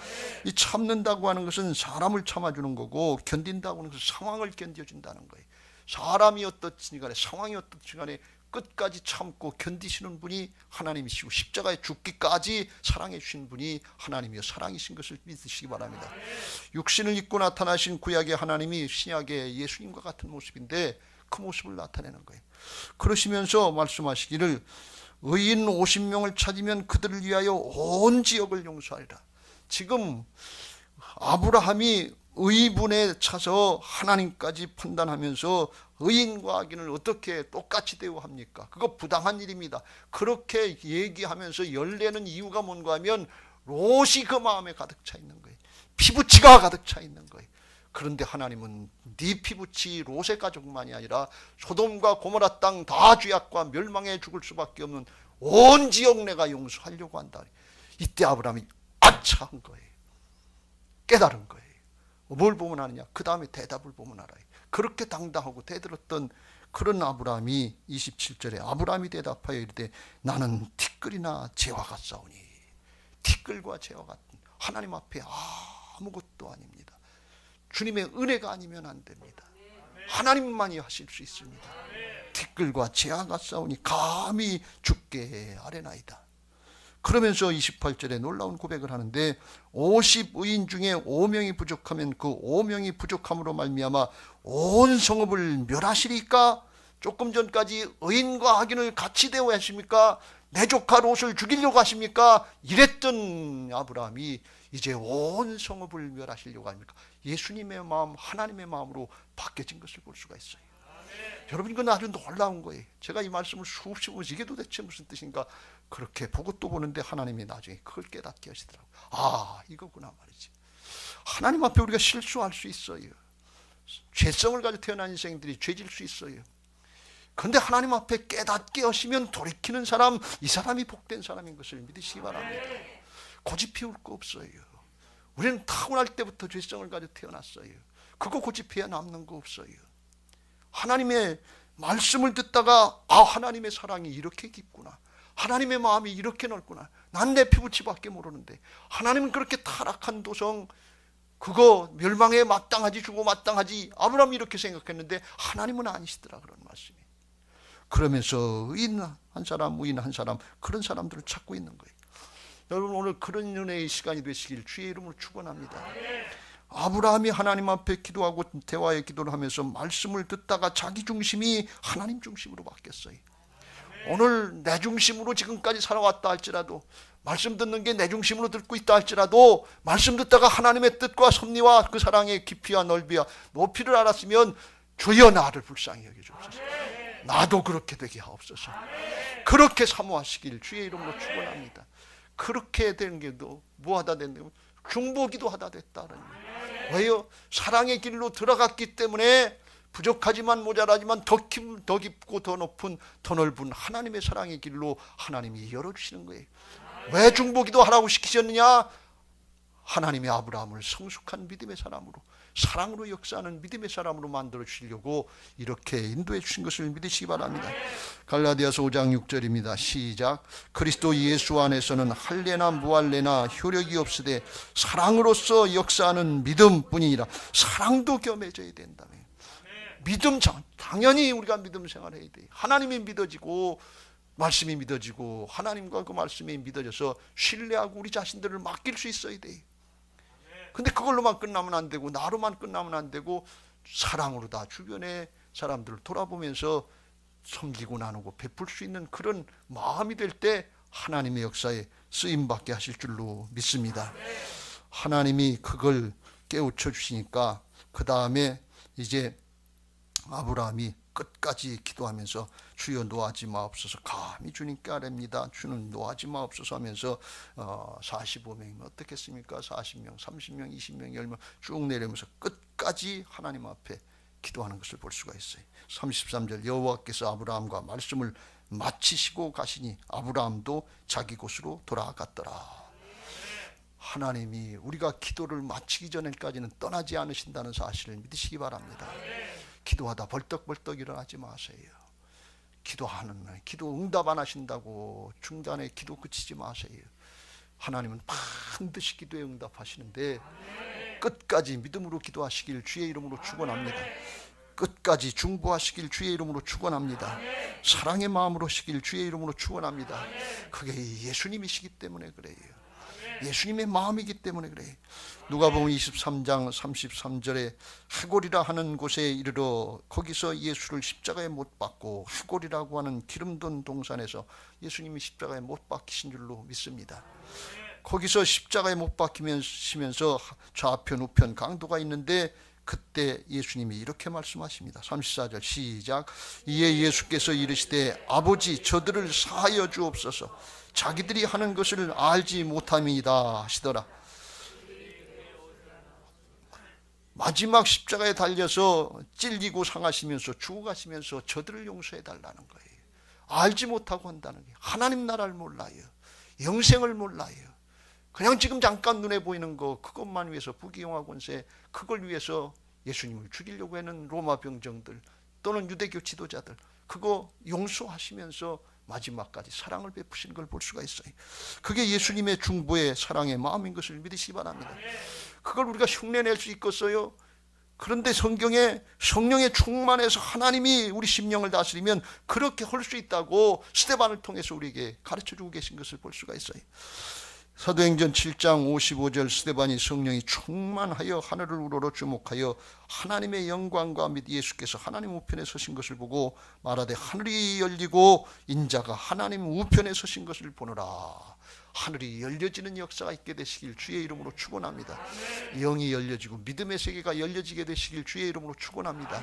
Speaker 3: 이 참는다고 하는 것은 사람을 참아주는 거고, 견딘다고 하는 것은 상황을 견뎌준다는 거예요. 사람이 어떻든지 간에 상황이 어떻든지 간에 끝까지 참고 견디시는 분이 하나님이시고 십자가에 죽기까지 사랑해 주신 분이 하나님이요 사랑이신 것을 믿으시기 바랍니다. 육신을 입고 나타나신 구약의 하나님이 신약의 예수님과 같은 모습인데 그 모습을 나타내는 거예요. 그러시면서 말씀하시기를 의인 50명을 찾으면 그들을 위하여 온 지역을 용서하리라. 지금 아브라함이 의분에 차서 하나님까지 판단하면서 의인과 악인을 어떻게 똑같이 대우합니까? 그거 부당한 일입니다. 그렇게 얘기하면서 열내는 이유가 뭔가 하면 롯이 그 마음에 가득 차 있는 거예요. 피부치가 가득 차 있는 거예요. 그런데 하나님은 네 피부치 롯의 가족만이 아니라 소돔과 고모라 땅 다 죄악과 멸망에 죽을 수밖에 없는 온 지역 내가 용서하려고 한다. 이때 아브라함이 아차 한 거예요. 깨달은 거예요. 뭘 보면 아느냐? 그 다음에 대답을 보면 알아요. 그렇게 당당하고 대들었던 그런 아브라함이 27절에 아브라함이 대답하여 이르되 나는 티끌이나 재와 같사오니. 티끌과 재와 같은 하나님 앞에 아무것도 아닙니다. 주님의 은혜가 아니면 안 됩니다. 하나님만이 하실 수 있습니다. 티끌과 재와 같사오니 감히 죽게 아뢰나이다. 그러면서 28절에 놀라운 고백을 하는데 50의인 중에 5명이 부족하면 그 5명이 부족함으로 말미암아 온 성읍을 멸하시리까? 조금 전까지 의인과 악인을 같이 대우하십니까? 내 조카 롯을 죽이려고 하십니까? 이랬던 아브라함이 이제 온 성읍을 멸하시려고 합니까? 예수님의 마음, 하나님의 마음으로 바뀌어진 것을 볼 수가 있어요. 여러분, 이건 아주 놀라운 거예요. 제가 이 말씀을 수없이 보면서 이게 도대체 무슨 뜻인가 그렇게 보고 또 보는데 하나님이 나중에 그걸 깨닫게 하시더라고요. 아, 이거구나 말이지. 하나님 앞에 우리가 실수할 수 있어요. 죄성을 가지고 태어난 인생들이 죄질 수 있어요. 그런데 하나님 앞에 깨닫게 하시면 돌이키는 사람, 이 사람이 복된 사람인 것을 믿으시기 바랍니다. 고집 피울 거 없어요. 우리는 타고날 때부터 죄성을 가지고 태어났어요. 그거 고집해야 남는 거 없어요. 하나님의 말씀을 듣다가 하나님의 사랑이 이렇게 깊구나. 하나님의 마음이 이렇게 넓구나. 난 내 피부치밖에 모르는데 하나님은 그렇게 타락한 도성 그거 멸망에 마땅하지 주고 마땅하지 아브라함이 이렇게 생각했는데 하나님은 아니시더라 그런 말씀이. 그러면서 의인 한 사람, 의인 한 사람 그런 사람들을 찾고 있는 거예요. 여러분, 오늘 그런 은혜의 시간이 되시길 주의 이름으로 축원합니다. 아브라함이 하나님 앞에 기도하고 대화의 기도를 하면서 말씀을 듣다가 자기 중심이 하나님 중심으로 바뀌었어요. 오늘 내 중심으로 지금까지 살아왔다 할지라도, 말씀 듣는 게 내 중심으로 듣고 있다 할지라도, 말씀 듣다가 하나님의 뜻과 섭리와 그 사랑의 깊이와 넓이와 높이를 알았으면 주여 나를 불쌍히 여겨주옵소서. 나도 그렇게 되게 하옵소서. 그렇게 사모하시길 주의 이름으로 축원합니다. 그렇게 된 게도 뭐하다 됐냐면 중보기도 하다 됐다는. 왜요? 사랑의 길로 들어갔기 때문에 부족하지만 모자라지만 더 깊고 더 높은 더 넓은 하나님의 사랑의 길로 하나님이 열어주시는 거예요. 왜 중보기도 하라고 시키셨느냐? 하나님이 아브라함을 성숙한 믿음의 사람으로, 사랑으로 역사하는 믿음의 사람으로 만들어 주시려고 이렇게 인도해 주신 것을 믿으시기 바랍니다. 갈라디아서 5장 6절입니다. 시작. 그리스도 예수 안에서는 할례나 무할례나 효력이 없으되 사랑으로서 역사하는 믿음뿐이니라. 사랑도 겸해져야 된다며. 믿음, 당연히 우리가 믿음 생활해야 돼. 하나님이 믿어지고 말씀이 믿어지고 하나님과 그 말씀이 믿어져서 신뢰하고 우리 자신들을 맡길 수 있어야 돼. 근데 그걸로만 끝나면 안 되고 나로만 끝나면 안 되고 사랑으로 다 주변의 사람들을 돌아보면서 섬기고 나누고 베풀 수 있는 그런 마음이 될 때 하나님의 역사에 쓰임받게 하실 줄로 믿습니다. 하나님이 그걸 깨우쳐 주시니까 그 다음에 이제 아브라함이 끝까지 기도하면서 주여 노하지 마옵소서. 감히 주님께 아뢰입니다. 주는 노하지 마옵소서 하면서 45명이면 어떻겠습니까? 40명, 30명, 20명, 10명 쭉 내려오면서 끝까지 하나님 앞에 기도하는 것을 볼 수가 있어요. 33절 여호와께서 아브라함과 말씀을 마치시고 가시니 아브라함도 자기 곳으로 돌아갔더라. 하나님이 우리가 기도를 마치기 전에까지는 떠나지 않으신다는 사실을 믿으시기 바랍니다. 기도하다 벌떡벌떡 일어나지 마세요. 기도하는 기도 응답 안 하신다고 중단에 기도 그치지 마세요. 하나님은 반드시 기도에 응답하시는데 끝까지 믿음으로 기도하시길 주의 이름으로 축원합니다. 끝까지 중보하시길 주의 이름으로 축원합니다. 사랑의 마음으로 하시길 주의 이름으로 축원합니다. 그게 예수님이시기 때문에 그래요. 예수님의 마음이기 때문에 그래. 누가복음 23장 33절에 해골이라 하는 곳에 이르러 거기서 예수를 십자가에 못 박고, 해골이라고 하는 기름돈 동산에서 예수님이 십자가에 못 박히신 줄로 믿습니다. 거기서 십자가에 못 박히시면서 좌편 우편 강도가 있는데 그때 예수님이 이렇게 말씀하십니다. 34절 시작. 이에 예수께서 이르시되 아버지 저들을 사하여 주옵소서. 자기들이 하는 것을 알지 못함이다 하시더라. 마지막 십자가에 달려서 찔리고 상하시면서 죽어가시면서 저들을 용서해 달라는 거예요. 알지 못하고 한다는 게 하나님 나라를 몰라요. 영생을 몰라요. 그냥 지금 잠깐 눈에 보이는 거 그것만 위해서 부귀영화 권세 그걸 위해서 예수님을 죽이려고 하는 로마 병정들 또는 유대교 지도자들 그거 용서하시면서 마지막까지 사랑을 베푸시는 걸 볼 수가 있어요. 그게 예수님의 중보의 사랑의 마음인 것을 믿으시기 바랍니다. 그걸 우리가 흉내낼 수 있겠어요? 그런데 성경에 성령의 충만해서 하나님이 우리 심령을 다스리면 그렇게 할 수 있다고 스데반을 통해서 우리에게 가르쳐주고 계신 것을 볼 수가 있어요. 사도행전 7장 55절 스데반이 성령이 충만하여 하늘을 우러러 주목하여 하나님의 영광과 및 예수께서 하나님 우편에 서신 것을 보고 말하되 하늘이 열리고 인자가 하나님 우편에 서신 것을 보노라. 하늘이 열려지는 역사가 있게 되시길 주의 이름으로 축원합니다. 영이 열려지고 믿음의 세계가 열려지게 되시길 주의 이름으로 축원합니다.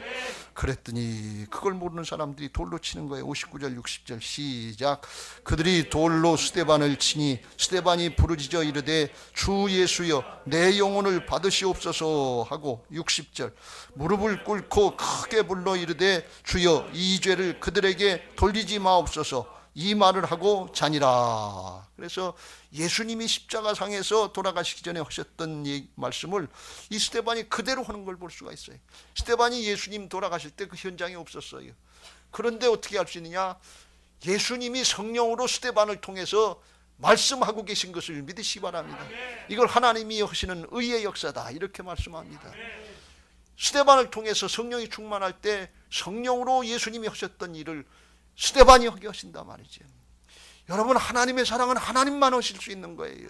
Speaker 3: 그랬더니 그걸 모르는 사람들이 돌로 치는 거예요. 59절 60절 시작. 그들이 돌로 스데반을 치니 스데반이 부르짖어 이르되 주 예수여 내 영혼을 받으시옵소서 하고 60절 무릎을 꿇고 크게 불러 이르되 주여 이 죄를 그들에게 돌리지 마옵소서 이 말을 하고 자니라. 그래서 예수님이 십자가상에서 돌아가시기 전에 하셨던 이 말씀을 이 스데반이 그대로 하는 걸 볼 수가 있어요. 스데반이 예수님 돌아가실 때 그 현장에 없었어요. 그런데 어떻게 할 수 있느냐? 예수님이 성령으로 스데반을 통해서 말씀하고 계신 것을 믿으시기 바랍니다. 이걸 하나님이 하시는 의의 역사다 이렇게 말씀합니다. 스데반을 통해서 성령이 충만할 때 성령으로 예수님이 하셨던 일을 스데반이 하게 하신단 말이죠. 여러분 하나님의 사랑은 하나님만 하실 수 있는 거예요.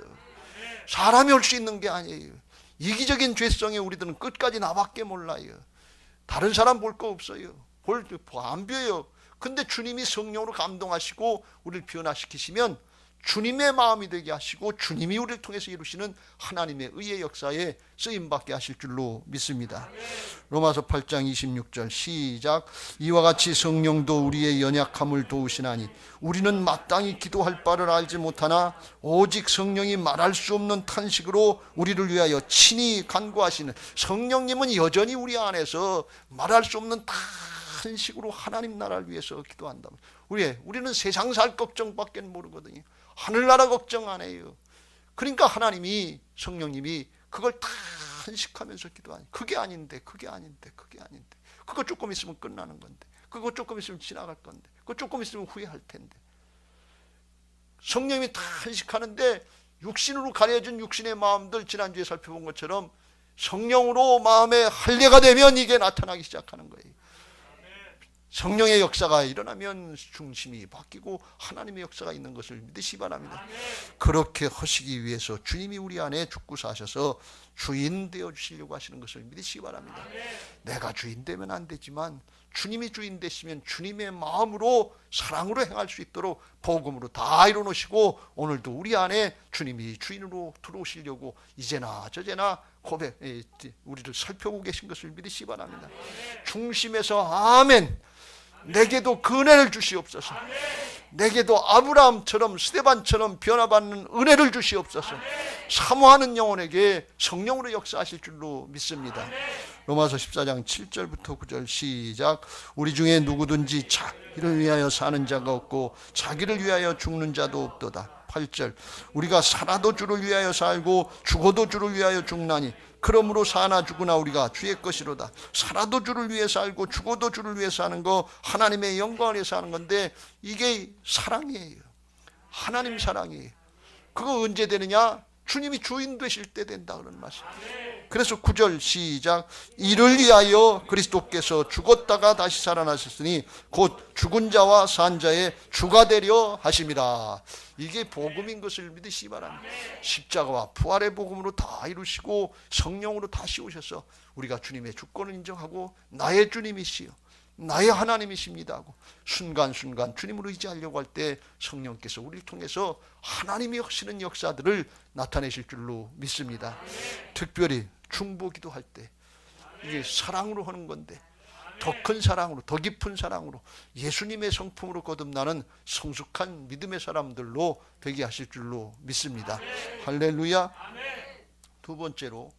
Speaker 3: 사람이 할 수 있는 게 아니에요. 이기적인 죄성에 우리들은 끝까지 나밖에 몰라요. 다른 사람 볼 거 없어요. 안 보여요. 근데 주님이 성령으로 감동하시고 우리를 변화시키시면 주님의 마음이 되게 하시고 주님이 우리를 통해서 이루시는 하나님의 의의 역사에 쓰임받게 하실 줄로 믿습니다. 로마서 8장 26절 시작. 이와 같이 성령도 우리의 연약함을 도우시나니 우리는 마땅히 기도할 바를 알지 못하나 오직 성령이 말할 수 없는 탄식으로 우리를 위하여 친히 간구하시는, 성령님은 여전히 우리 안에서 말할 수 없는 탄식으로 하나님 나라를 위해서 기도한다. 우리는 세상 살 걱정밖에 모르거든요. 하늘나라 걱정 안 해요. 그러니까 하나님이, 성령님이 그걸 탄식하면서 기도하니, 그게 아닌데 그거 조금 있으면 끝나는 건데, 그거 조금 있으면 지나갈 건데, 그거 조금 있으면 후회할 텐데. 성령님이 탄식하는데 육신으로 가려진 육신의 마음들, 지난주에 살펴본 것처럼 성령으로 마음의 할례가 되면 이게 나타나기 시작하는 거예요. 성령의 역사가 일어나면 중심이 바뀌고 하나님의 역사가 있는 것을 믿으시기 바랍니다. 그렇게 하시기 위해서 주님이 우리 안에 죽고 사셔서 주인 되어 주시려고 하시는 것을 믿으시기 바랍니다. 내가 주인 되면 안 되지만 주님이 주인 되시면 주님의 마음으로, 사랑으로 행할 수 있도록 복음으로 다 이뤄놓으시고, 오늘도 우리 안에 주님이 주인으로 들어오시려고 이제나 저제나 우리를 살펴보고 계신 것을 믿으시기 바랍니다. 중심에서 아멘. 내게도 그 은혜를 주시옵소서. 내게도 아브라함처럼, 스데반처럼 변화받는 은혜를 주시옵소서. 사모하는 영혼에게 성령으로 역사하실 줄로 믿습니다. 로마서 14장 7절부터 9절 시작. 우리 중에 누구든지 자기를 위하여 사는 자가 없고 자기를 위하여 죽는 자도 없도다. 8절. 우리가 살아도 주를 위하여 살고 죽어도 주를 위하여 죽나니 그러므로 사나 죽으나 우리가 주의 것이로다. 살아도 주를 위해 살고 죽어도 주를 위해 사는 거, 하나님의 영광을 위해 사는 건데, 이게 사랑이에요. 하나님 사랑이에요. 그거 언제 되느냐? 주님이 주인 되실 때 된다 그런 말씀. 그래서 9절 시작. 이를 위하여 그리스도께서 죽었다가 다시 살아나셨으니 곧 죽은 자와 산 자의 주가 되려 하심이라. 이게 복음인 것을 믿으시기 바랍니다. 십자가와 부활의 복음으로 다 이루시고 성령으로 다시 오셔서 우리가 주님의 주권을 인정하고 나의 주님이시여, 나의 하나님이십니다 하고 순간순간 주님으로 의지하려고 할 때 성령께서 우리를 통해서 하나님이 하시는 역사들을 나타내실 줄로 믿습니다. 특별히 중보기도 할 때 이게 사랑으로 하는 건데, 더 큰 사랑으로, 더 깊은 사랑으로 예수님의 성품으로 거듭나는 성숙한 믿음의 사람들로 되게 하실 줄로 믿습니다. 할렐루야. 두 번째로,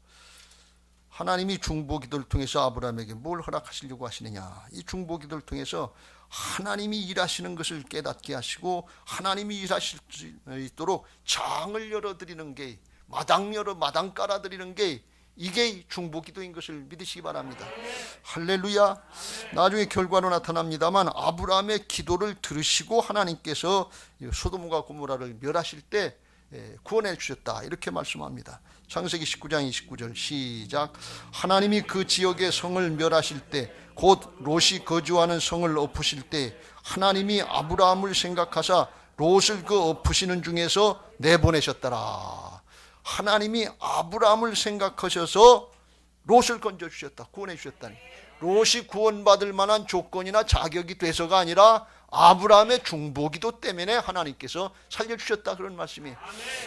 Speaker 3: 하나님이 중보기도를 통해서 아브라함에게 뭘 허락하시려고 하시느냐. 이 중보기도를 통해서 하나님이 일하시는 것을 깨닫게 하시고 하나님이 일하실 수 있도록 장을 열어드리는 게, 마당 깔아드리는 게, 이게 중보기도인 것을 믿으시기 바랍니다. 할렐루야. 나중에 결과로 나타납니다만 아브라함의 기도를 들으시고 하나님께서 소돔과 고모라를 멸하실 때 구원해 주셨다, 이렇게 말씀합니다. 창세기 19장 29절 시작. 하나님이 그 지역의 성을 멸하실 때, 곧 롯이 거주하는 성을 엎으실 때 하나님이 아브라함을 생각하사 롯을 그 엎으시는 중에서 내보내셨더라. 하나님이 아브라함을 생각하셔서 롯을 건져주셨다, 구원해 주셨다니. 롯이 구원받을 만한 조건이나 자격이 돼서가 아니라 아브라함의 중보기도 때문에 하나님께서 살려주셨다, 그런 말씀이에요.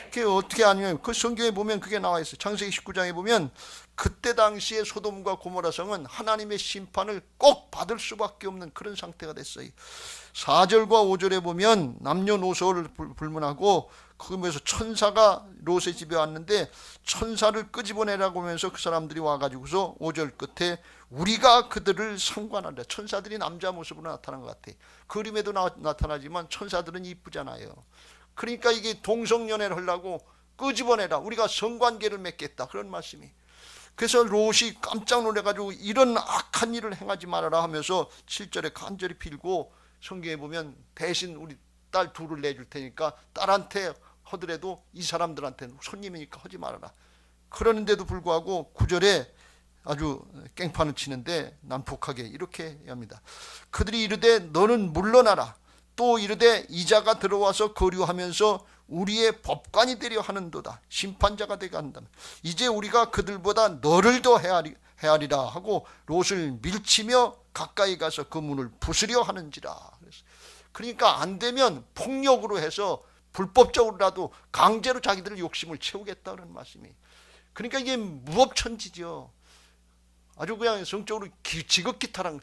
Speaker 3: 그게 어떻게 아니면, 그 성경에 보면 그게 나와 있어요. 창세기 19장에 보면 그때 당시에 소돔과 고모라 성은 하나님의 심판을 꼭 받을 수밖에 없는 그런 상태가 됐어요. 4절과 5절에 보면 남녀노소를 불문하고, 그러면서 천사가 롯의 집에 왔는데 천사를 끄집어내라고 하면서 그 사람들이 와가지고서 5절 끝에 우리가 그들을 상관한다. 천사들이 남자 모습으로 나타난 것 같아. 그림에도 나타나지만 천사들은 이쁘잖아요. 그러니까 이게 동성연애를 하려고 끄집어내라, 우리가 성관계를 맺겠다, 그런 말씀이. 그래서 롯이 깜짝 놀래가지고 이런 악한 일을 행하지 말아라 하면서 7절에 간절히 빌고, 성경에 보면 대신 우리 딸 둘을 내줄 테니까 딸한테 하더라도 이 사람들한테는 손님이니까 하지 말아라. 그러는데도 불구하고 9절에 아주 깽판을 치는데 난폭하게 이렇게 합니다. 그들이 이르되 너는 물러나라. 또 이르되 이자가 들어와서 거류하면서 우리의 법관이 되려 하는도다. 심판자가 되게 한다면 이제 우리가 그들보다 너를 더 헤아리라 하고 롯을 밀치며 가까이 가서 그 문을 부수려 하는지라. 그러니까 안 되면 폭력으로 해서 불법적으로라도 강제로 자기들의 욕심을 채우겠다는 말씀이. 그러니까 이게 무법천지죠. 아주 그냥 성적으로 지극기타랑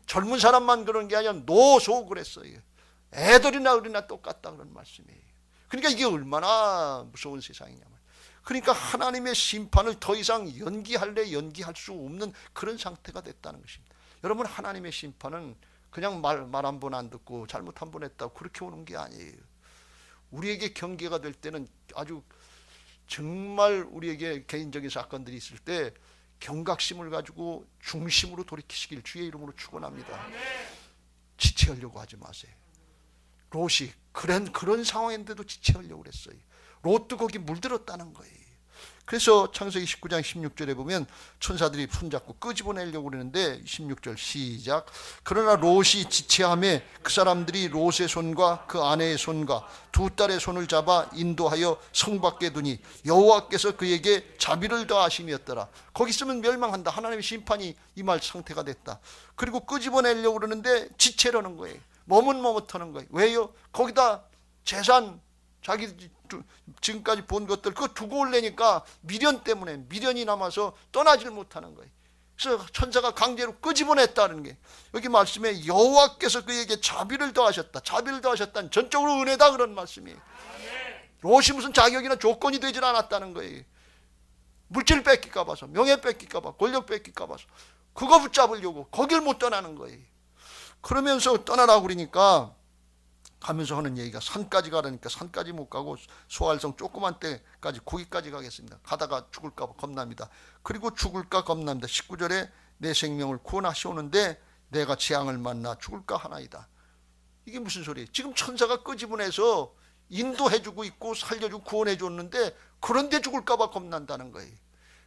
Speaker 3: 젊은 사람만 그런 게 아니라 노소 그랬어요. 애들이나 어린이나 똑같다 그런 말씀이에요. 그러니까 이게 얼마나 무서운 세상이냐면, 그러니까 하나님의 심판을 더 이상 연기할 수 없는 그런 상태가 됐다는 것입니다. 여러분, 하나님의 심판은 그냥 말 한 번 안 듣고 잘못 한 번 했다고 그렇게 오는 게 아니에요. 우리에게 경계가 될 때는 아주 정말 우리에게 개인적인 사건들이 있을 때 경각심을 가지고 중심으로 돌이키시길 주의 이름으로 축원합니다. 지체하려고 하지 마세요. 롯이 그런 상황인데도 지체하려고 그랬어요. 롯도 거기 물들었다는 거예요. 그래서 창세기 19장 16절에 보면 천사들이 손잡고 끄집어내려고 그러는데 16절 시작. 그러나 롯이 지체함에 그 사람들이 롯의 손과 그 아내의 손과 두 딸의 손을 잡아 인도하여 성 밖에 두니 여호와께서 그에게 자비를 더하심이었더라. 거기 있으면 멸망한다. 하나님의 심판이 임할 상태가 됐다. 그리고 끄집어내려고 그러는데 지체라는 거예요. 머뭇머뭇하는 거예요. 왜요? 거기다 재산, 자기 지금까지 본 것들 그거 두고 올래니까 미련이 남아서 떠나질 못하는 거예요. 그래서 천사가 강제로 끄집어냈다는 게, 여기 말씀에 여호와께서 그에게 자비를 더하셨다. 자비를 더하셨다는 전적으로 은혜다 그런 말씀이에요. 롯이 무슨 자격이나 조건이 되질 않았다는 거예요. 물질 뺏길까 봐서, 명예 뺏길까 봐, 권력 뺏길까 봐서 그거 붙잡으려고 거길 못 떠나는 거예요. 그러면서 떠나라고 그러니까 가면서 하는 얘기가, 산까지 가라니까 산까지 못 가고 소알성 조그만 때까지 거기까지 가겠습니다. 가다가 죽을까 봐 겁납니다. 그리고 죽을까 겁납니다. 19절에 내 생명을 구원하시오는데 내가 재앙을 만나 죽을까 하나이다. 이게 무슨 소리예요? 지금 천사가 끄집어내서 인도해주고 있고 살려주고 구원해줬는데 그런데 죽을까 봐 겁난다는 거예요.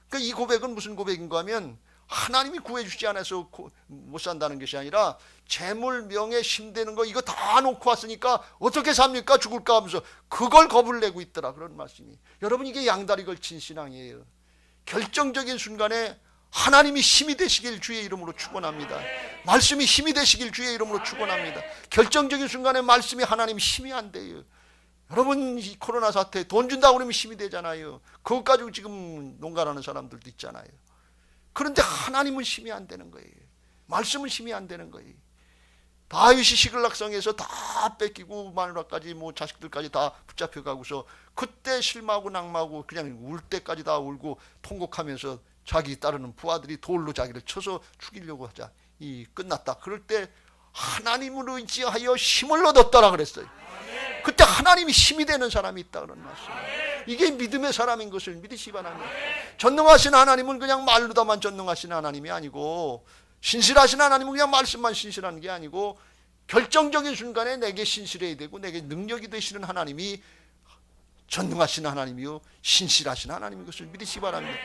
Speaker 3: 그러니까 이 고백은 무슨 고백인가 하면, 하나님이 구해주지 않아서 못 산다는 것이 아니라 재물, 명예, 힘되는 거 이거 다 놓고 왔으니까 어떻게 삽니까? 죽을까 하면서 그걸 겁을 내고 있더라 그런 말씀이. 여러분, 이게 양다리 걸친 신앙이에요. 결정적인 순간에 하나님이 힘이 되시길 주의 이름으로 축원합니다. 말씀이 힘이 되시길 주의 이름으로 축원합니다. 결정적인 순간에 말씀이 하나님 힘이 안 돼요. 여러분, 이 코로나 사태 돈 준다고 그러면 힘이 되잖아요. 그것 가지고 지금 농간하는 사람들도 있잖아요. 그런데 하나님은 힘이 안 되는 거예요. 말씀은 힘이 안 되는 거예요. 다윗이 시글락성에서 다 뺏기고 마누라까지 뭐 자식들까지 다 붙잡혀가고서 그때 실망하고 낙마하고 그냥 울 때까지 다 울고 통곡하면서 자기 따르는 부하들이 돌로 자기를 쳐서 죽이려고 하자 끝났다. 그럴 때 하나님으로 의지하여 힘을 얻었더라 그랬어요. 그때 하나님이 힘이 되는 사람이 있다 그런 말씀. 이게 믿음의 사람인 것을 믿으시기 바랍니다. 전능하신 하나님은 그냥 말로다만 전능하신 하나님이 아니고, 신실하신 하나님은 그냥 말씀만 신실한 게 아니고, 결정적인 순간에 내게 신실해야 되고 내게 능력이 되시는 하나님이 전능하신 하나님이요 신실하신 하나님인 것을 믿으시기 바랍니다.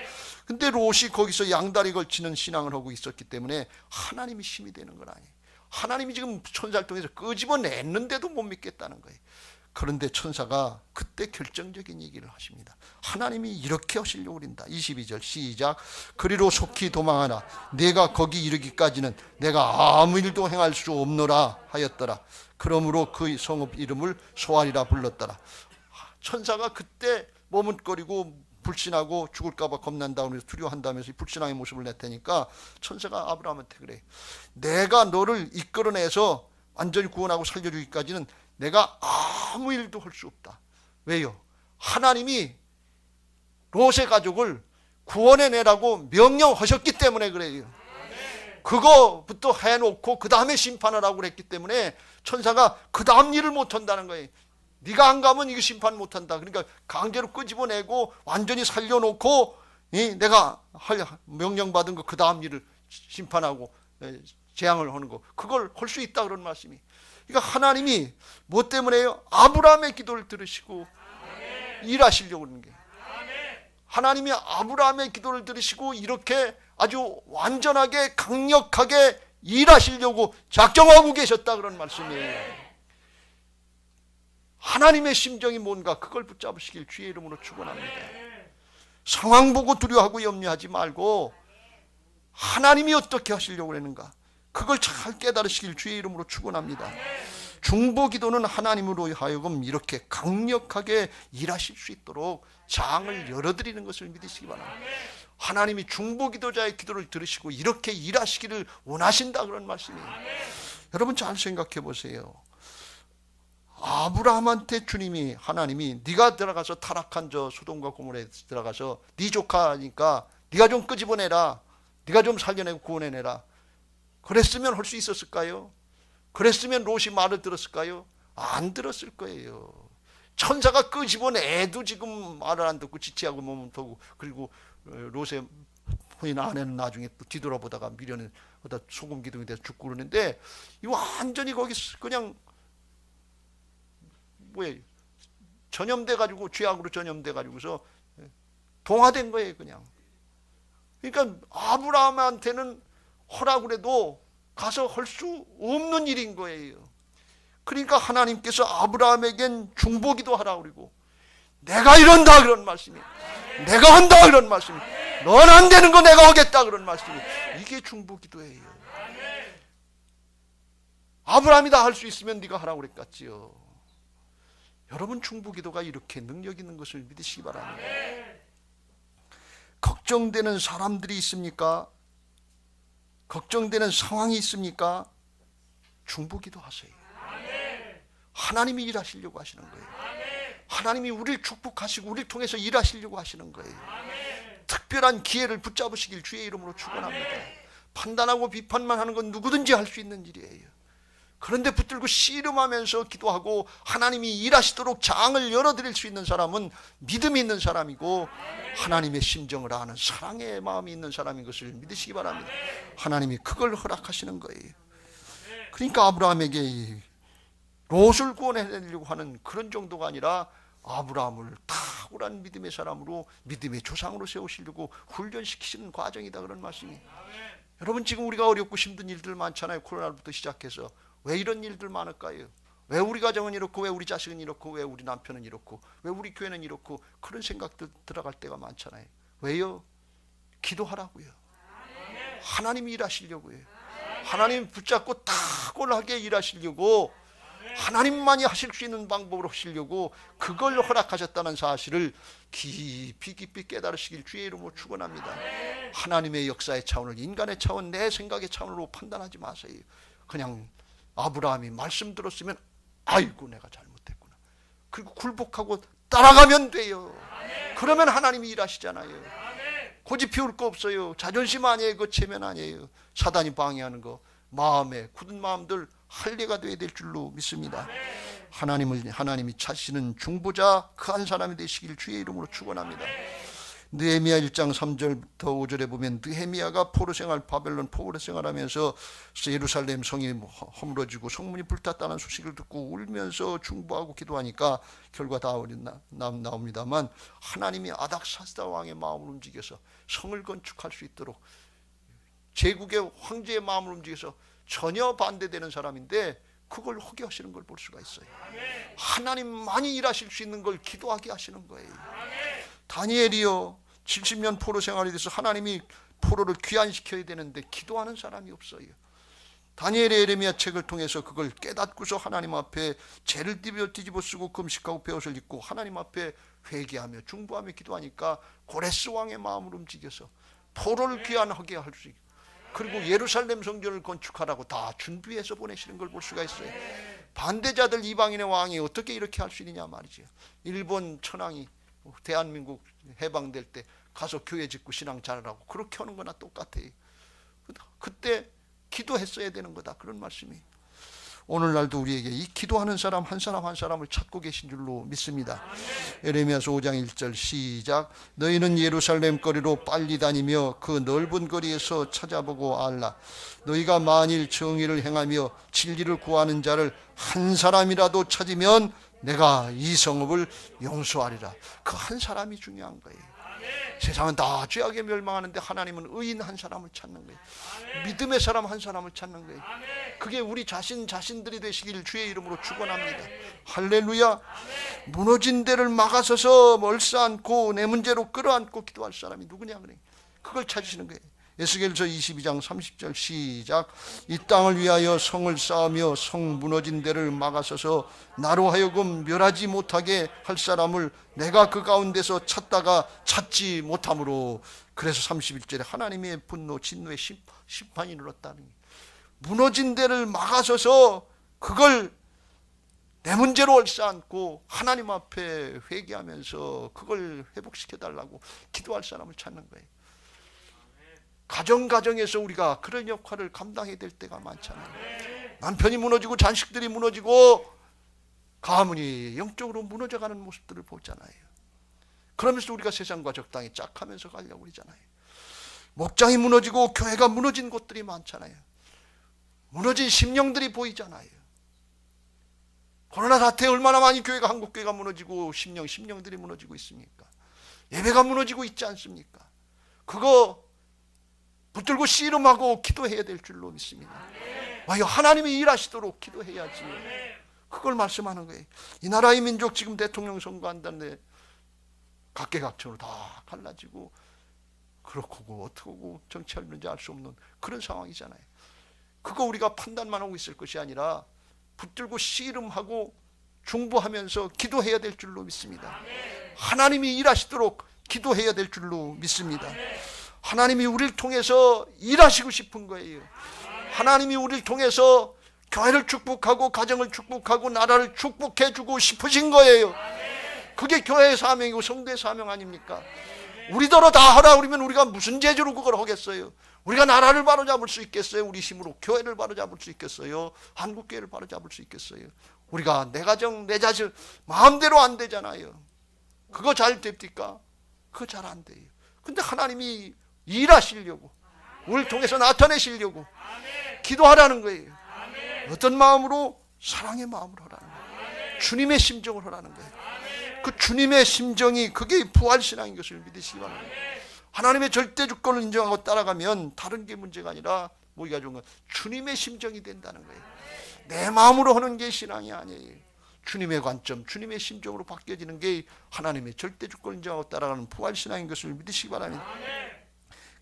Speaker 3: 근데 롯이 거기서 양다리 걸치는 신앙을 하고 있었기 때문에 하나님이 힘이 되는 건 아니에요. 하나님이 지금 천사를 통해서 끄집어냈는데도 못 믿겠다는 거예요. 그런데 천사가 그때 결정적인 얘기를 하십니다. 하나님이 이렇게 하시려고 그런다. 22절 시작. 그리로 속히 도망하라. 내가 거기 이르기까지는 내가 아무 일도 행할 수 없노라 하였더라. 그러므로 그 성읍 이름을 소알이라 불렀더라. 천사가 그때 머뭇거리고 불신하고 죽을까 봐 겁난다 그래서 두려워한다면서 불신앙의 모습을 냈다니까, 천사가 아브라함한테 그래. 내가 너를 이끌어내서 완전히 구원하고 살려주기까지는 내가 아무 일도 할 수 없다. 왜요? 하나님이 롯의 가족을 구원해내라고 명령하셨기 때문에 그래요. 그거부터 해놓고 그 다음에 심판을 하고 그랬기 때문에 천사가 그 다음 일을 못한다는 거예요. 네가 안 가면 이거 심판 못한다. 그러니까 강제로 끄집어내고 완전히 살려놓고 내가 명령받은 거 그 다음 일을 심판하고 재앙을 하는 거, 그걸 할 수 있다 그런 말씀이. 그러니까 하나님이 뭐 때문에요? 아브라함의 기도를 들으시고 일하시려고 하는 게. 하나님이 아브라함의 기도를 들으시고 이렇게 아주 완전하게 강력하게 일하시려고 작정하고 계셨다 그런 말씀이에요. 하나님의 심정이 뭔가 그걸 붙잡으시길 주의 이름으로 축원합니다. 상황 보고 두려워하고 염려하지 말고 하나님이 어떻게 하시려고 그러는가 그걸 잘 깨달으시길 주의 이름으로 축원합니다. 중보기도는 하나님으로 하여금 이렇게 강력하게 일하실 수 있도록 장을 열어드리는 것을 믿으시기 바랍니다. 하나님이 중보기도자의 기도를 들으시고 이렇게 일하시기를 원하신다, 그런 말씀이에요. 여러분 잘 생각해 보세요. 아브라함한테 주님이, 하나님이 네가 들어가서 타락한 저 소돔과 고모라에 들어가서 네 조카니까 네가 좀 끄집어내라, 네가 좀 살려내고 구원해내라, 그랬으면 할 수 있었을까요? 그랬으면 롯이 말을 들었을까요? 안 들었을 거예요. 천사가 끄집어내도 지금 말을 안 듣고 지체하고 머뭇하고, 그리고 롯의 부인 아내는 나중에 또 뒤돌아보다가 미련은 소금 기둥이 돼서 죽고 그러는데, 이 완전히 거기 그냥 전염돼 가지고, 죄악으로 전염돼 가지고서 동화된 거예요, 그냥. 그러니까 아브라함한테는 허락을 해도 가서 할 수 없는 일인 거예요. 그러니까 하나님께서 아브라함에겐 중보기도 하라고 그러고, 내가 이런다 그런 말씀이, 내가 한다 그런 말씀이, 넌 안 되는 거 내가 하겠다 그런 말씀이, 이게 중보기도예요. 아브라함이 다 할 수 있으면 네가 하라고 그랬겠지요. 여러분, 중보기도가 이렇게 능력 있는 것을 믿으시기 바랍니다. 걱정되는 사람들이 있습니까? 걱정되는 상황이 있습니까? 중보기도 하세요. 하나님이 일하시려고 하시는 거예요. 하나님이 우리를 축복하시고 우리를 통해서 일하시려고 하시는 거예요. 특별한 기회를 붙잡으시길 주의 이름으로 축원합니다. 판단하고 비판만 하는 건 누구든지 할 수 있는 일이에요. 그런데 붙들고 씨름하면서 기도하고 하나님이 일하시도록 장을 열어드릴 수 있는 사람은 믿음이 있는 사람이고, 하나님의 심정을 아는 사랑의 마음이 있는 사람인 것을 믿으시기 바랍니다. 하나님이 그걸 허락하시는 거예요. 그러니까 아브라함에게 롯을 구원해내려고 하는 그런 정도가 아니라, 아브라함을 탁월한 믿음의 사람으로, 믿음의 조상으로 세우시려고 훈련시키시는 과정이다, 그런 말씀이에요. 여러분, 지금 우리가 어렵고 힘든 일들 많잖아요. 코로나부터 시작해서. 왜 이런 일들 많을까요? 왜 우리 가정은 이렇고, 왜 우리 자식은 이렇고, 왜 우리 남편은 이렇고, 왜 우리 교회는 이렇고, 그런 생각들 들어갈 때가 많잖아요. 왜요? 기도하라고요. 하나님이 일하시려고요. 하나님 붙잡고 탁월하게 일하시려고, 하나님만이 하실 수 있는 방법으로 하시려고 그걸 허락하셨다는 사실을 깊이 깨달으시길 주의 이름으로 축원합니다. 하나님의 역사의 차원을 인간의 차원, 내 생각의 차원으로 판단하지 마세요. 그냥 아브라함이 말씀 들었으면 아이고 내가 잘못했구나, 그리고 굴복하고 따라가면 돼요. 그러면 하나님이 일하시잖아요. 고집 피울 거 없어요. 자존심 아니에요. 그 체면 아니에요. 사단이 방해하는 거, 마음에 굳은 마음들 할례가 되어야 될 줄로 믿습니다. 하나님이 찾으시는 중보자 그 한 사람이 되시길 주의 이름으로 축원합니다. 느헤미야 1장 3절부터 5절에 보면, 느헤미야가 포로 생활, 바벨론 포로 생활하면서 예루살렘 성이 허물어지고 성문이 불탔다는 소식을 듣고 울면서 중보하고 기도하니까 결과 다 나옵니다만, 하나님이 아닥사스다 왕의 마음을 움직여서 성을 건축할 수 있도록, 제국의 황제의 마음을 움직여서 전혀 반대되는 사람인데 그걸 하게 하시는 걸 볼 수가 있어요. 하나님만이 일하실 수 있는 걸 기도하게 하시는 거예요. 다니엘이요, 70년 포로 생활이 돼서 하나님이 포로를 귀환시켜야 되는데 기도하는 사람이 없어요. 다니엘의 예레미야 책을 통해서 그걸 깨닫고서 하나님 앞에 죄를 뒤집어 쓰고 금식하고 베옷을 입고 하나님 앞에 회개하며 중보하며 기도하니까 고레스 왕의 마음을 움직여서 포로를 귀환하게 할 수 있고, 그리고 예루살렘 성전을 건축하라고 다 준비해서 보내시는 걸 볼 수가 있어요. 반대자들, 이방인의 왕이 어떻게 이렇게 할 수 있느냐 말이죠. 일본 천황이 대한민국 해방될 때 가서 교회 짓고 신앙 잘하라고 그렇게 하는 거나 똑같아요. 그때 기도했어야 되는 거다, 그런 말씀이. 오늘날도 우리에게 이 기도하는 사람 한 사람 한 사람을 찾고 계신 줄로 믿습니다. 예레미야서 5장 1절 시작. 너희는 예루살렘 거리로 빨리 다니며 그 넓은 거리에서 찾아보고 알라. 너희가 만일 정의를 행하며 진리를 구하는 자를 한 사람이라도 찾으면 내가 이 성읍을 용서하리라. 그 한 사람이 중요한 거예요. 세상은 다 죄악에 멸망하는데 하나님은 의인 한 사람을 찾는 거예요. 믿음의 사람 한 사람을 찾는 거예요. 그게 우리 자신들이 되시길 주의 이름으로 축원합니다. 할렐루야. 무너진 데를 막아서서 멀싸안고 내 문제로 끌어안고 기도할 사람이 누구냐 그래. 그걸 찾으시는 거예요. 에스겔서 22장 30절 시작. 이 땅을 위하여 성을 쌓으며 성 무너진 데를 막아서서 나로 하여금 멸하지 못하게 할 사람을 내가 그 가운데서 찾다가 찾지 못함으로. 그래서 31절에 하나님의 분노 진노의 심판이 일어났다는 거예요. 무너진 데를 막아서서 그걸 내 문제로 옳지않고 하나님 앞에 회개하면서 그걸 회복시켜달라고 기도할 사람을 찾는 거예요. 가정에서 우리가 그런 역할을 감당해야 될 때가 많잖아요. 남편이 무너지고 자식들이 무너지고 가문이 영적으로 무너져가는 모습들을 보잖아요. 그러면서 우리가 세상과 적당히 짝하면서 가려고 그러잖아요. 목장이 무너지고 교회가 무너진 곳들이 많잖아요. 무너진 심령들이 보이잖아요. 코로나 사태에 얼마나 많이 교회가, 한국교회가 무너지고 심령들이 무너지고 있습니까? 예배가 무너지고 있지 않습니까? 그거 붙들고 씨름하고 기도해야 될 줄로 믿습니다. 와요, 하나님이 일하시도록 기도해야지. 그걸 말씀하는 거예요. 이 나라의 민족 지금 대통령 선거한다는데 각계각층으로 다 갈라지고 그렇고 어떻고 정치하는지 알 수 없는 그런 상황이잖아요. 그거 우리가 판단만 하고 있을 것이 아니라 붙들고 씨름하고 중보하면서 기도해야 될 줄로 믿습니다. 하나님이 일하시도록 기도해야 될 줄로 믿습니다. 하나님이 우리를 통해서 일하시고 싶은 거예요. 하나님이 우리를 통해서 교회를 축복하고 가정을 축복하고 나라를 축복해주고 싶으신 거예요. 그게 교회의 사명이고 성도의 사명 아닙니까? 우리더러 다 하라 그러면 우리가 무슨 재주로 그걸 하겠어요? 우리가 나라를 바로잡을 수 있겠어요? 우리 힘으로 교회를 바로잡을 수 있겠어요? 한국교회를 바로잡을 수 있겠어요? 우리가 내 가정 내 자식 마음대로 안 되잖아요. 그거 잘 됩니까? 그거 잘 안 돼요. 근데 하나님이 일하시려고 우리를 통해서 나타내시려고 기도하라는 거예요. 어떤 마음으로? 사랑의 마음으로 하라는 거예요. 주님의 심정을 하라는 거예요. 그 주님의 심정이 그게 부활신앙인 것을 믿으시기 바랍니다. 하나님의 절대 주권을 인정하고 따라가면 다른 게 문제가 아니라 뭐가 좋은 건 주님의 심정이 된다는 거예요. 내 마음으로 하는 게 신앙이 아니에요. 주님의 관점, 주님의 심정으로 바뀌어지는 게 하나님의 절대 주권을 인정하고 따라가는 부활신앙인 것을 믿으시기 바랍니다.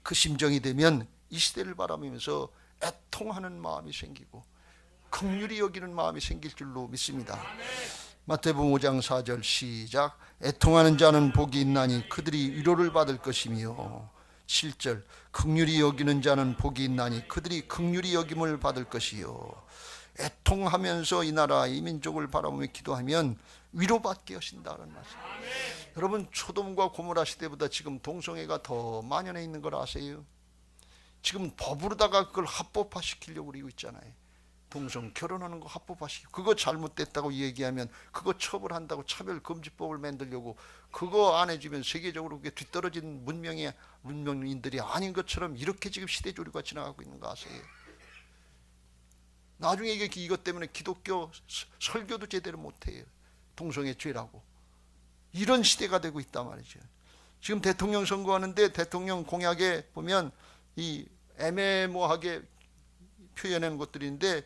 Speaker 3: 그 심정이 되면 이 시대를 바라보면서 애통하는 마음이 생기고 긍휼히 여기는 마음이 생길 줄로 믿습니다. 마태복음 5장 4절 시작. 애통하는 자는 복이 있나니 그들이 위로를 받을 것이며 7절. 긍휼히 여기는 자는 복이 있나니 그들이 긍휼히 여김을 받을 것이요. 애통하면서 이 나라 이 민족을 바라보며 기도하면 위로받게 하신다는 말씀. 여러분, 소돔과 고모라 시대보다 지금 동성애가 더 만연해 있는 걸 아세요? 지금 법으로다가 그걸 합법화시키려고 그러고 있잖아요. 동성 결혼하는 거 합법화시키고 그거 잘못됐다고 얘기하면 그거 처벌한다고 차별금지법을 만들려고 그거 안 해주면 세계적으로 그게 뒤떨어진 문명인들이 아닌 것처럼 이렇게 지금 시대조류가 지나가고 있는 거 아세요? 나중에 이것 때문에 기독교 설교도 제대로 못해요. 동성애 죄라고. 이런 시대가 되고 있단 말이죠. 지금 대통령 선거하는데 대통령 공약에 보면 이 애매모호하게 표현한 것들인데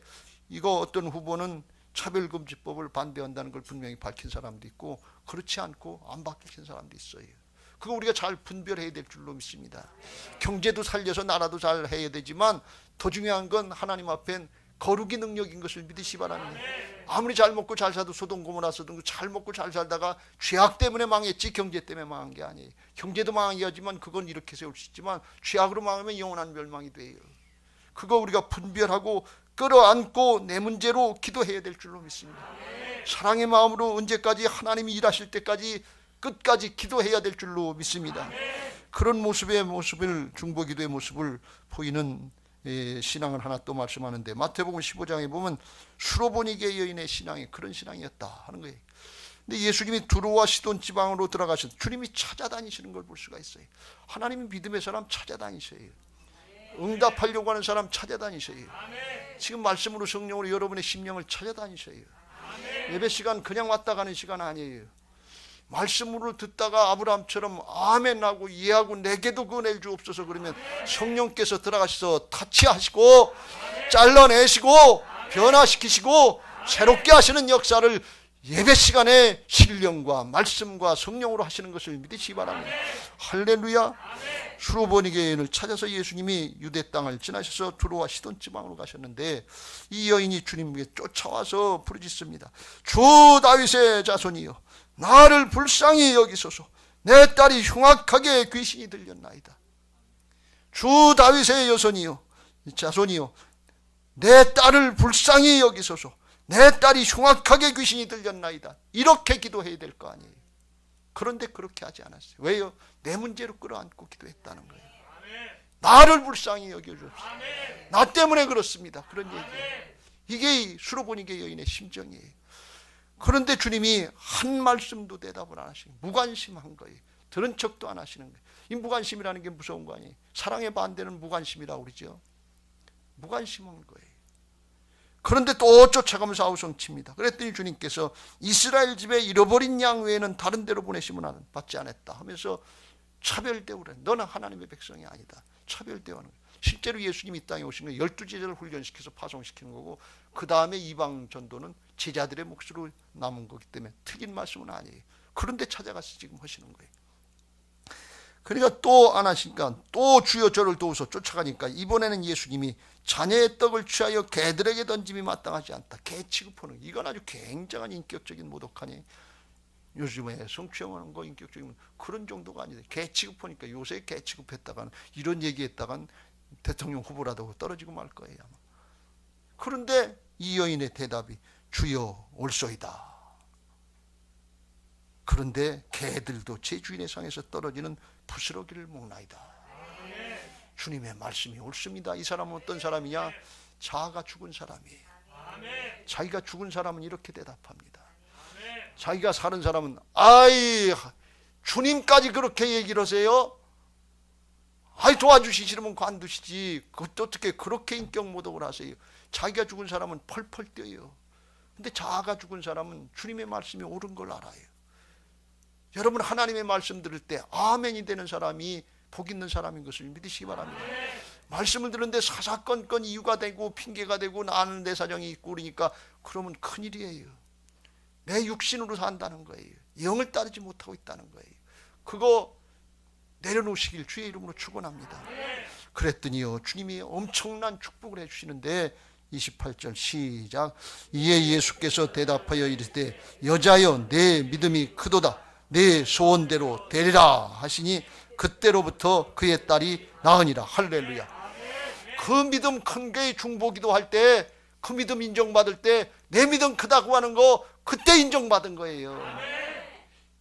Speaker 3: 이거 어떤 후보는 차별금지법을 반대한다는 걸 분명히 밝힌 사람도 있고 그렇지 않고 안 밝힌 사람도 있어요. 그거 우리가 잘 분별해야 될 줄로 믿습니다. 경제도 살려서 나라도 잘 해야 되지만 더 중요한 건 하나님 앞엔 거룩의 능력인 것을 믿으시 바랍니다. 아무리 잘 먹고 잘 살도 소돔 고모라 서도 잘 먹고 잘 살다가 죄악 때문에 망했지 경제 때문에 망한 게 아니에요. 경제도 망하게 하지만 그건 이렇게 세울 수 있지만 죄악으로 망하면 영원한 멸망이 돼요. 그거 우리가 분별하고 끌어안고 내 문제로 기도해야 될 줄로 믿습니다. 사랑의 마음으로 언제까지 하나님이 일하실 때까지 끝까지 기도해야 될 줄로 믿습니다. 그런 모습을 중보기도의 모습을 보이는 신앙을 하나 또 말씀하는데 마태복음 15장에 보면 수로보니게 여인의 신앙이 그런 신앙이었다 하는 거예요. 근데 예수님이 두로와 시돈 지방으로 들어가셔서 주님이 찾아다니시는 걸 볼 수가 있어요. 하나님이 믿음의 사람 찾아다니셔요. 응답하려고 하는 사람 찾아다니셔요. 지금 말씀으로 성령으로 여러분의 심령을 찾아다니셔요. 예배 시간 그냥 왔다 가는 시간 아니에요. 말씀으로 듣다가 아브라함처럼 아멘 하고 이해하고 내게도 그 은혜를 주옵소서 그러면 성령께서 들어가셔서 타치하시고 잘라내시고 변화시키시고 새롭게 하시는 역사를 예배 시간에 신령과 말씀과 성령으로 하시는 것을 믿으시기 바랍니다. 할렐루야. 수로보니 여인을 찾아서 예수님이 유대 땅을 지나셔서 두로와 시돈 지방으로 가셨는데 이 여인이 주님께 쫓아와서 부르짖습니다. 주 다윗의 자손이여, 나를 불쌍히 여기소서. 내 딸이 흉악하게 귀신이 들렸나이다. 주 다윗의 여손이여, 자손이여, 내 딸을 불쌍히 여기소서. 내 딸이 흉악하게 귀신이 들렸나이다. 이렇게 기도해야 될 거 아니에요. 그런데 그렇게 하지 않았어요. 왜요? 내 문제로 끌어안고 기도했다는 거예요. 나를 불쌍히 여겨주옵소서. 나 때문에 그렇습니다. 그런 얘기예요. 이게 수로보니게 여인의 심정이에요. 그런데 주님이 한 말씀도 대답을 안 하시고 무관심한 거예요. 들은 척도 안 하시는 거예요. 이 무관심이라는 게 무서운 거 아니에요. 사랑의 반대는 무관심이라고 그러죠. 무관심한 거예요. 그런데 또 쫓아가면서 아우성칩니다. 그랬더니 주님께서 이스라엘 집에 잃어버린 양 외에는 다른 데로 보내시면 받지 않았다 하면서 차별대우를, 너는 하나님의 백성이 아니다. 차별대우하는 거예요. 실제로 예수님이 이 땅에 오신 건 12제자를 훈련시켜서 파송시키는 거고 그 다음에 이방 전도는 제자들의 몫으로 남은 거기 때문에 틀린 말씀은 아니에요. 그런데 찾아가서 지금 하시는 거예요. 그러니까 또 안 하시니까 또 주여 저를 도우소 쫓아가니까 이번에는 예수님이 자녀의 떡을 취하여 개들에게 던짐이 마땅하지 않다. 개 취급하는, 이건 아주 굉장한 인격적인 모독하니 요즘에 성추행하는 거 인격적인 그런 정도가 아니다. 개 취급하니까 요새 개 취급했다간 이런 얘기했다간 대통령 후보라도 떨어지고 말 거예요 아마. 그런데 이 여인의 대답이 주여 올소이다. 그런데 개들도 제 주인의 상에서 떨어지는 부스러기를 먹나이다. 주님의 말씀이 옳습니다. 이 사람은 어떤 사람이냐? 자아가 죽은 사람이에요. 자기가 죽은 사람은 이렇게 대답합니다. 자기가 사는 사람은 아이 주님까지 그렇게 얘기를 하세요? 아이 도와주시기 싫으면 관두시지. 그것도 어떻게 그렇게 인격 모독을 하세요? 자기가 죽은 사람은 펄펄 뛰어요. 근데 자아가 죽은 사람은 주님의 말씀이 옳은 걸 알아요. 여러분 하나님의 말씀 들을 때 아멘이 되는 사람이 복 있는 사람인 것을 믿으시기 바랍니다. 말씀을 들었는데 사사건건 이유가 되고 핑계가 되고 나는 내 사정이 있고 그러니까 그러면 큰일이에요. 내 육신으로 산다는 거예요. 영을 따르지 못하고 있다는 거예요. 그거 내려놓으시길 주의 이름으로 축원합니다. 그랬더니요 주님이 엄청난 축복을 해주시는데 28절 시작. 이에 예수께서 대답하여 이르시되 여자여 내 믿음이 크도다. 내 소원대로 되리라 하시니 그때로부터 그의 딸이 나으니라. 할렐루야. 그 믿음 큰 게 중보기도 할 때 그 믿음 인정받을 때 내 믿음 크다고 하는 거 그때 인정받은 거예요.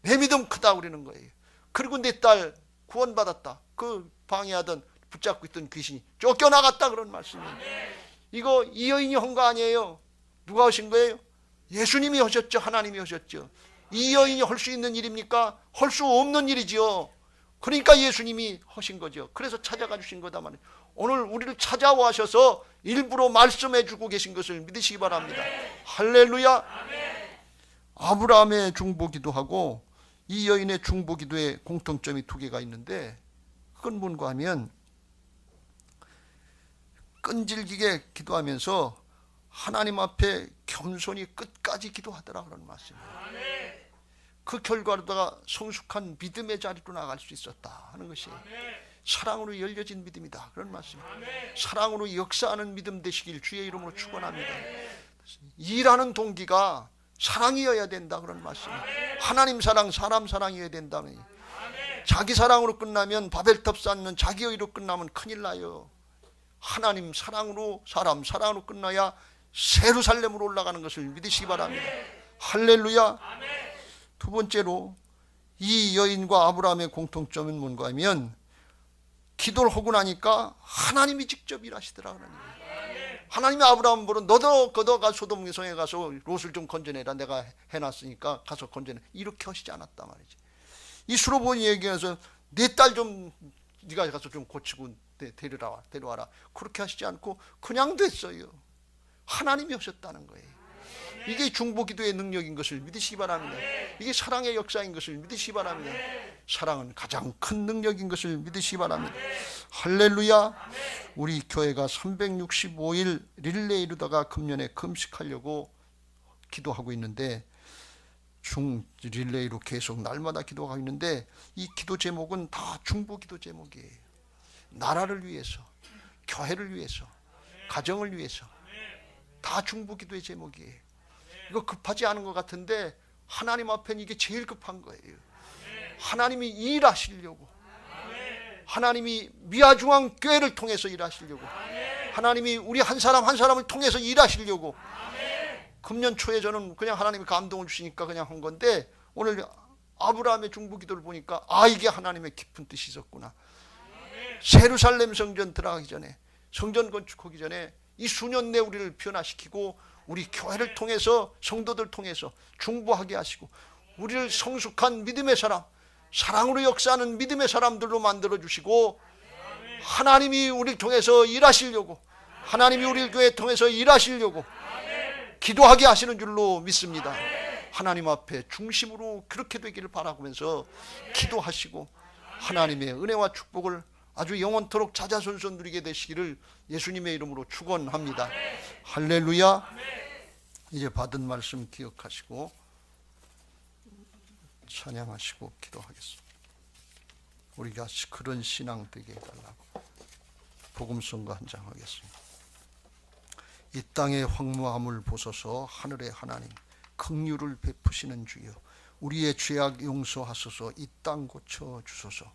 Speaker 3: 내 믿음 크다고 그러는 거예요. 그리고 내 딸 구원받았다. 그 방해하던 붙잡고 있던 귀신이 쫓겨나갔다 그런 말씀이에요. 이거 이 여인이 한 거 아니에요. 누가 하신 거예요? 예수님이 하셨죠. 하나님이 하셨죠. 이 여인이 할 수 있는 일입니까? 할 수 없는 일이지요. 그러니까 예수님이 하신 거죠. 그래서 찾아가 주신 거다 말이에요. 오늘 우리를 찾아와 하셔서 일부러 말씀해 주고 계신 것을 믿으시기 바랍니다. 할렐루야. 아브라함의 중보기도하고 이 여인의 중보기도에 공통점이 두 개가 있는데 그건 뭔가 하면 끈질기게 기도하면서 하나님 앞에 겸손히 끝까지 기도하더라 그런 말씀이에요. 그 결과로다가 성숙한 믿음의 자리로 나갈 수 있었다 하는 것이 사랑으로 열려진 믿음이다 그런 말씀이에요. 사랑으로 역사하는 믿음 되시길 주의 이름으로 축원합니다. 일하는 동기가 사랑이어야 된다 그런 말씀이에요. 하나님 사랑, 사람 사랑이어야 된다는 거예요. 자기 사랑으로 끝나면 바벨탑 쌓는 자기 의로 끝나면 큰일 나요. 하나님 사랑으로, 사람 사랑으로 끝나야 세루살렘으로 올라가는 것을 믿으시기 바랍니다. 할렐루야. 두 번째로 이 여인과 아브라함의 공통점은 뭔가 하면 기도를 하고 나니까 하나님이 직접 일하시더라 그러는 거예요. 하나님이 아브라함 보러 너도 걷어가 소돔성에 가서 롯을 좀 건져내라. 내가 해놨으니까 가서 건져내. 이렇게 하시지 않았단 말이지. 이 수로보니 얘기해서 내 딸 좀 네가 가서 좀 고치고 데려와라. 그렇게 하시지 않고 그냥 됐어요. 하나님이 하셨다는 거예요. 이게 중보기도의 능력인 것을 믿으시기 바랍니다. 이게 사랑의 역사인 것을 믿으시기 바랍니다. 사랑은 가장 큰 능력인 것을 믿으시기 바랍니다. 할렐루야. 우리 교회가 365일 릴레이로다가 금년에 금식하려고 기도하고 있는데 릴레이로 계속 날마다 기도하고 있는데 이 기도 제목은 다 중보 기도 제목이에요. 나라를 위해서, 교회를 위해서, 가정을 위해서 다 중보 기도의 제목이에요. 이거 급하지 않은 것 같은데 하나님 앞에는 이게 제일 급한 거예요. 하나님이 일하시려고, 하나님이 미아중앙교회를 통해서 일하시려고, 하나님이 우리 한 사람 한 사람을 통해서 일하시려고. 금년 초에 저는 그냥 하나님이 감동을 주시니까 그냥 한 건데 오늘 아브라함의 중보 기도를 보니까 이게 하나님의 깊은 뜻이 있었구나. 예루살렘 성전 들어가기 전에, 성전 건축하기 전에 이 수년 내 우리를 변화시키고 우리 교회를 통해서, 성도들 통해서 중보하게 하시고 우리를 성숙한 믿음의 사람, 사랑으로 역사하는 믿음의 사람들로 만들어 주시고, 하나님이 우리를 통해서 일하시려고, 하나님이 우리 교회 통해서 일하시려고 기도하게 하시는 줄로 믿습니다. 하나님 앞에 중심으로 그렇게 되기를 바라면서 기도하시고 하나님의 은혜와 축복을 아주 영원토록 자자손손 누리게 되시기를 예수님의 이름으로 축원합니다. 할렐루야. 이제 받은 말씀 기억하시고 찬양하시고 기도하겠습니다. 우리가 그런 신앙 되게 해달라고 복음성가 한 장 하겠습니다. 이 땅의 황무함을 보소서. 하늘의 하나님, 긍휼을 베푸시는 주여, 우리의 죄악 용서하소서. 이 땅 고쳐 주소서.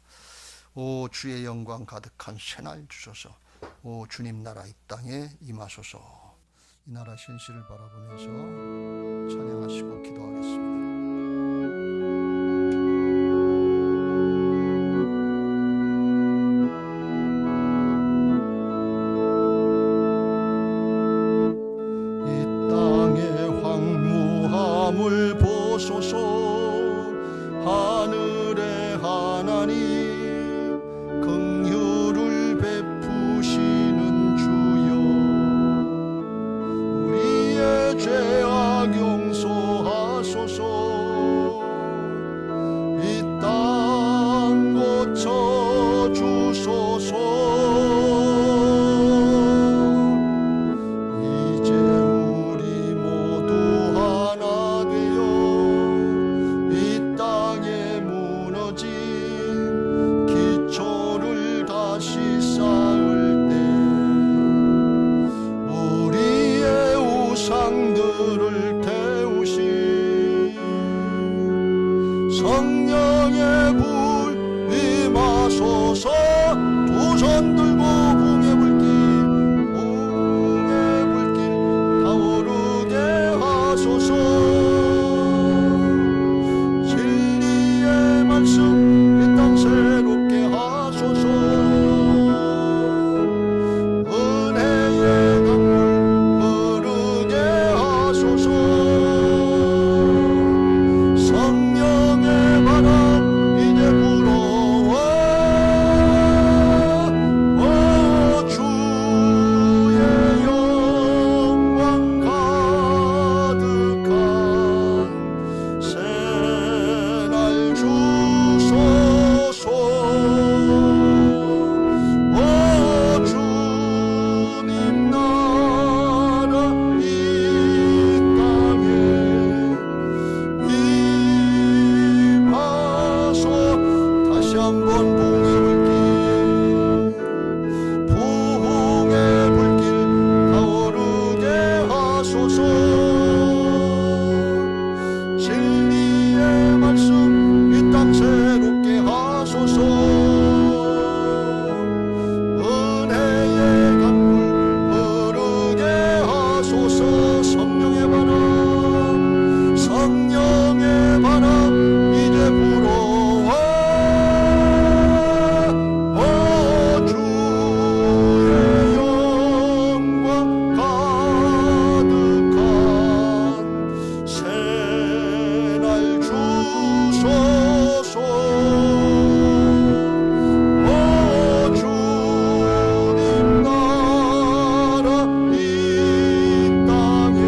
Speaker 3: 오 주의 영광 가득한 새날 주소서. 오 주님 나라 이 땅에 임하소서. 이 나라 현실을 바라보면서 찬양하시고 기도하겠습니다. 하늘의 하나님, 긍휼을 베푸시는 주여, 우리의 죄악 용서하소서. 이 땅 고쳐 주소서. 이제 우리 모두 하나 되어 이 땅에 무너진 기초를 다시 쌓을 때 우리의 우상들을 태우신 성령의 불 임하소서. 두 손 들고 붕의 불길 타오르게 하소서. 진리의 말씀 이 땅 새롭게 하소서. 은혜의 강물 흐르게 하소서. 성령의 바람 이제 불어와. 오 주의 영광 가득한 새날 주소서. 오 주님 나라 이 땅에 임하소. 다시 한번 부흥의 불길 타오르게 하소서. 진리의 말씀 이 땅 새롭게 하소서. 은혜의 강물 흐르게 하소서. 성령의 바람 이제 불어와. 오 주의 영광 가득한 새날 주소서. 오 주님 나라 이 땅에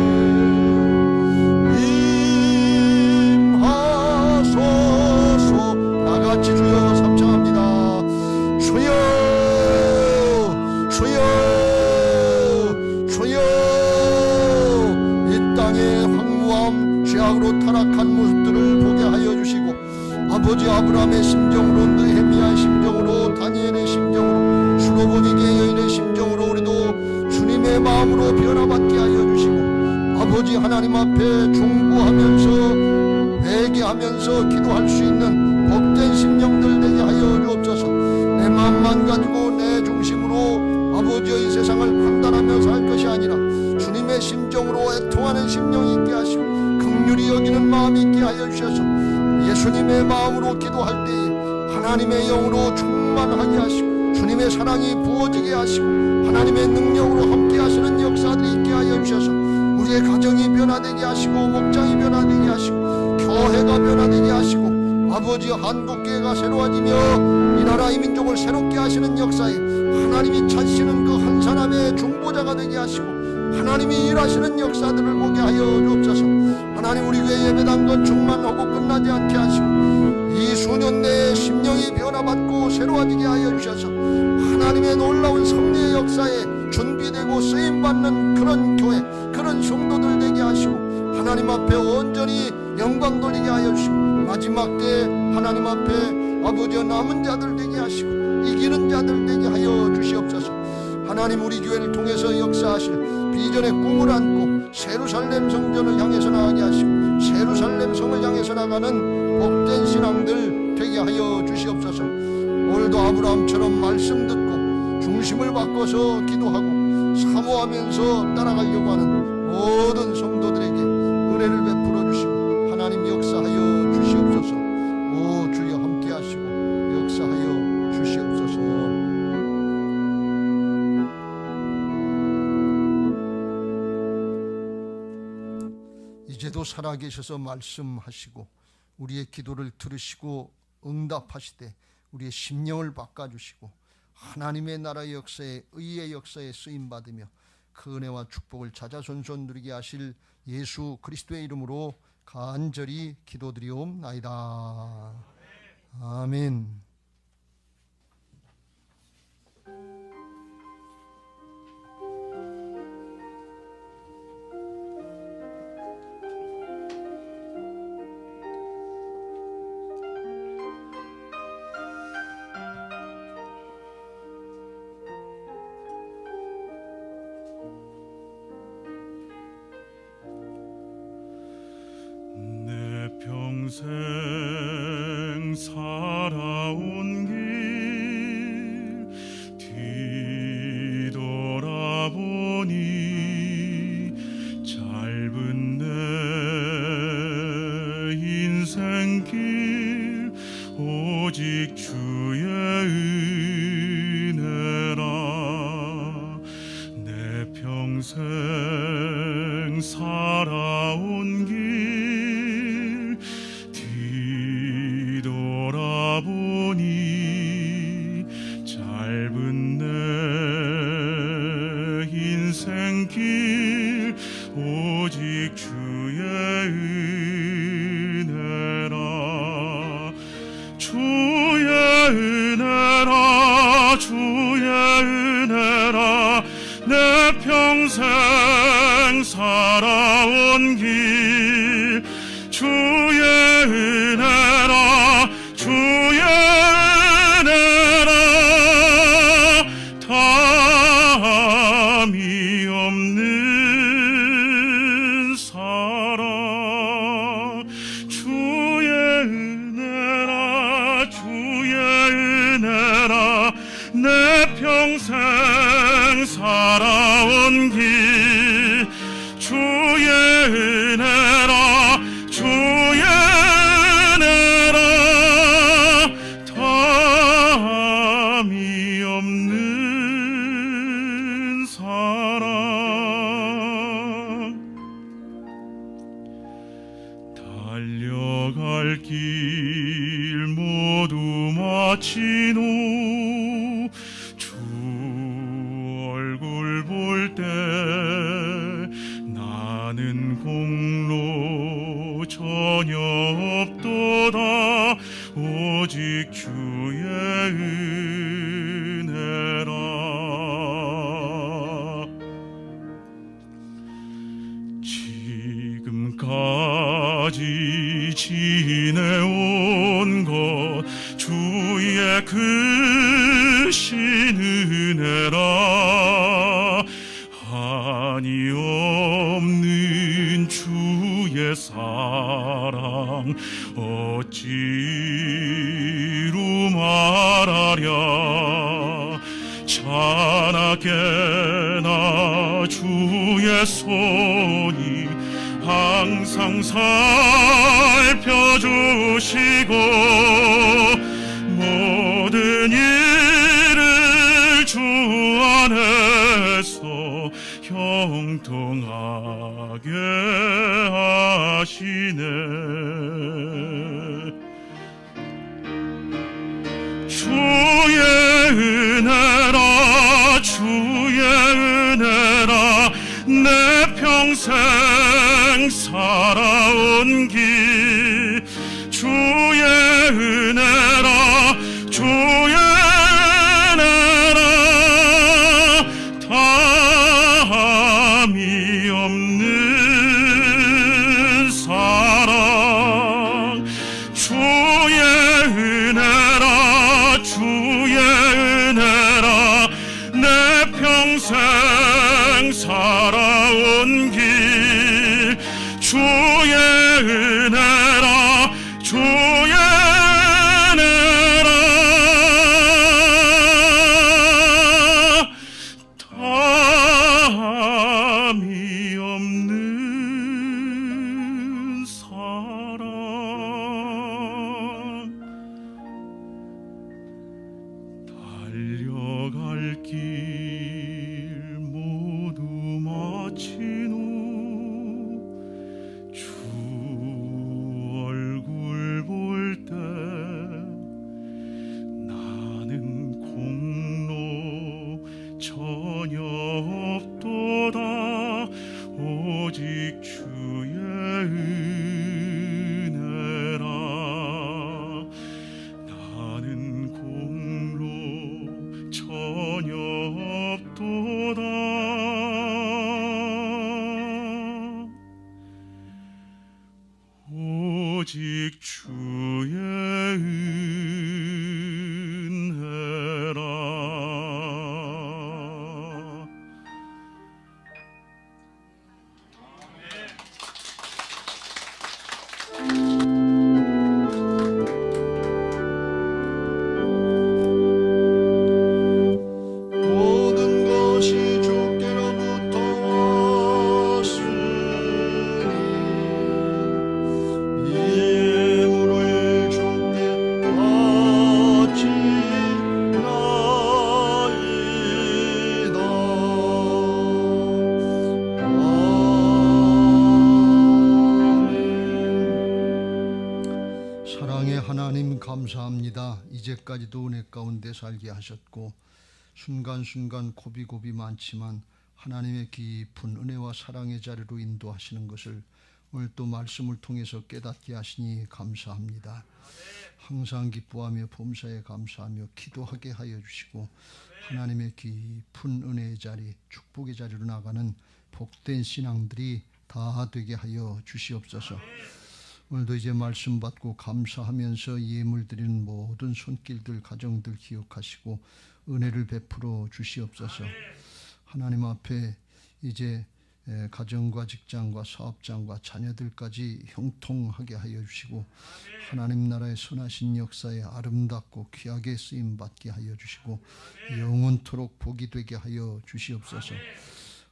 Speaker 3: 임하소서. 다같이 주여 삼창합니다. 주여 주여 주여. 이 땅의 황무함 죄악으로 타락한 모습들을 알고 보니 여인의 심정으로 우리도 주님의 마음으로 변화받게 하여 주시고 아버지 하나님 앞에 중보하면서 회개하면서 기도할 수 있는 복된 심령들 되게 하여 주옵소서. 내 마음만 가지고 내 중심으로 아버지의 이 세상을 판단하며 살 것이 아니라 주님의 심정으로 애통하는 심령이 있게 하시고 긍휼히 여기는 마음이 있게 하여 주셔서 예수님의 마음으로 기도할 때에 하나님의 영으로 충만하게 하시고 주님의 사랑이 부어지게 하시고 하나님의 능력으로 함께 하시는 역사들이 있게 하여 주셔서 우리의 가정이 변화되게 하시고 목장이 변화되게 하시고 교회가 변화되게 하시고 아버지 한국교회가 새로워지며 이 나라 이 민족을 새롭게 하시는 역사에 하나님이 찾으시는 그 한 사람의 중보자가 되게 하시고 하나님이 일하시는 역사들을 보게 하여 주옵소서. 하나님 우리 교회 예배당 건축만 하고 끝나지 않게 하시고 이 수년 내에 심령이 변화받고 새로워지게 하여 주셔서 하나님의 놀라운 섭리의 역사에 준비되고 쓰임받는 그런 교회 그런 성도들 되게 하시고 하나님 앞에 온전히 영광 돌리게 하여 주시고 마지막 때 하나님 앞에 아버지와 남은 자들 되게 하시고 이기는 자들 되게 하여 주시옵소서. 하나님 우리 교회를 통해서 역사하실 비전의 꿈을 안고 세루살렘 성전을 향해서 나가게 하시고 세루살렘 성을 향해서 나가는 복된 신앙들 되게 하여 주시옵소서. 오늘도 아브라함처럼 말씀 듣고 중심을 바꿔서 기도하고 사모하면서 따라가려고 하는 모든 성도들에게 은혜를 베풀어 주시고 하나님 역사하여 주시옵소서. 오 주여 함께 하시고 역사하여 주시옵소서. 이제도 살아계셔서 말씀하시고 우리의 기도를 들으시고 응답하시되 우리의 심령을 바꿔주시고 하나님의 나라의 역사에 의의 역사에 쓰임받으며 그 은혜와 축복을 자자손손 누리게 하실 예수 그리스도의 이름으로 간절히 기도드리옵나이다. 아멘.
Speaker 2: 평생 살아온 길 뒤돌아보니 짧은 내 인생길 오직 주의 은혜라. 내 평생 살아온 길 보니 짧은 내 인생길 오직 주의 은혜라. 주의 은혜라 주의 은혜라. 내 평생 살아온 길 주의 은혜라 주의 은혜라. 담이 없는 사랑 주의 은혜라 주의 은혜라. 내 평생 살아온 길 주의 은혜라 주의 없는 사랑. 달려갈 길 모두 마친 후 주 얼굴 볼 때 나는 공로 전혀 없도다 오직 주의 은혜라. 지금까지 지내온 것 주의 은혜라 한이 없는 주의 사랑 어찌로 말하랴 찬하게나 주의 손이 항상 살펴주시고 모든 일을 주 안에서 형통하게 하시네. 주의 은혜라 주의 은혜라 내 평생 살아온 길 주의 은혜라 주의 은혜라 다함이 없는 사랑 주의 은혜라 주의 은혜라 내 평생 살아온 길 주의 은혜라 주의 은혜라 다함이 없는 사랑 달려갈 길 모두 마친 후 주 얼굴 볼 때 나는 공로 전혀 없도다 오직 주의 은혜라 나는 공로 전혀 없도다 오직 주의 은혜라.
Speaker 3: 모든 것이 주께로부터 왔으니 이 예물을 주께 바치나이다. 아멘. 사랑의 하나님 감사합니다. 이제까지도 은혜 가운데 살게 하셨고 순간순간 고비고비 많지만 하나님의 깊은 은혜와 사랑의 자리로 인도하시는 것을 오늘 또 말씀을 통해서 깨닫게 하시니 감사합니다. 항상 기뻐하며 범사에 감사하며 기도하게 하여 주시고 하나님의 깊은 은혜의 자리, 축복의 자리로 나가는 복된 신앙들이 다 되게 하여 주시옵소서. 오늘도 이제 말씀 받고 감사하면서 예물 드리는 모든 손길들, 가정들 기억하시고 은혜를 베풀어 주시옵소서. 하나님 앞에 이제 가정과 직장과 사업장과 자녀들까지 형통하게 하여 주시고 하나님 나라의 선하신 역사에 아름답고 귀하게 쓰임 받게 하여 주시고 영원토록 복이 되게 하여 주시옵소서.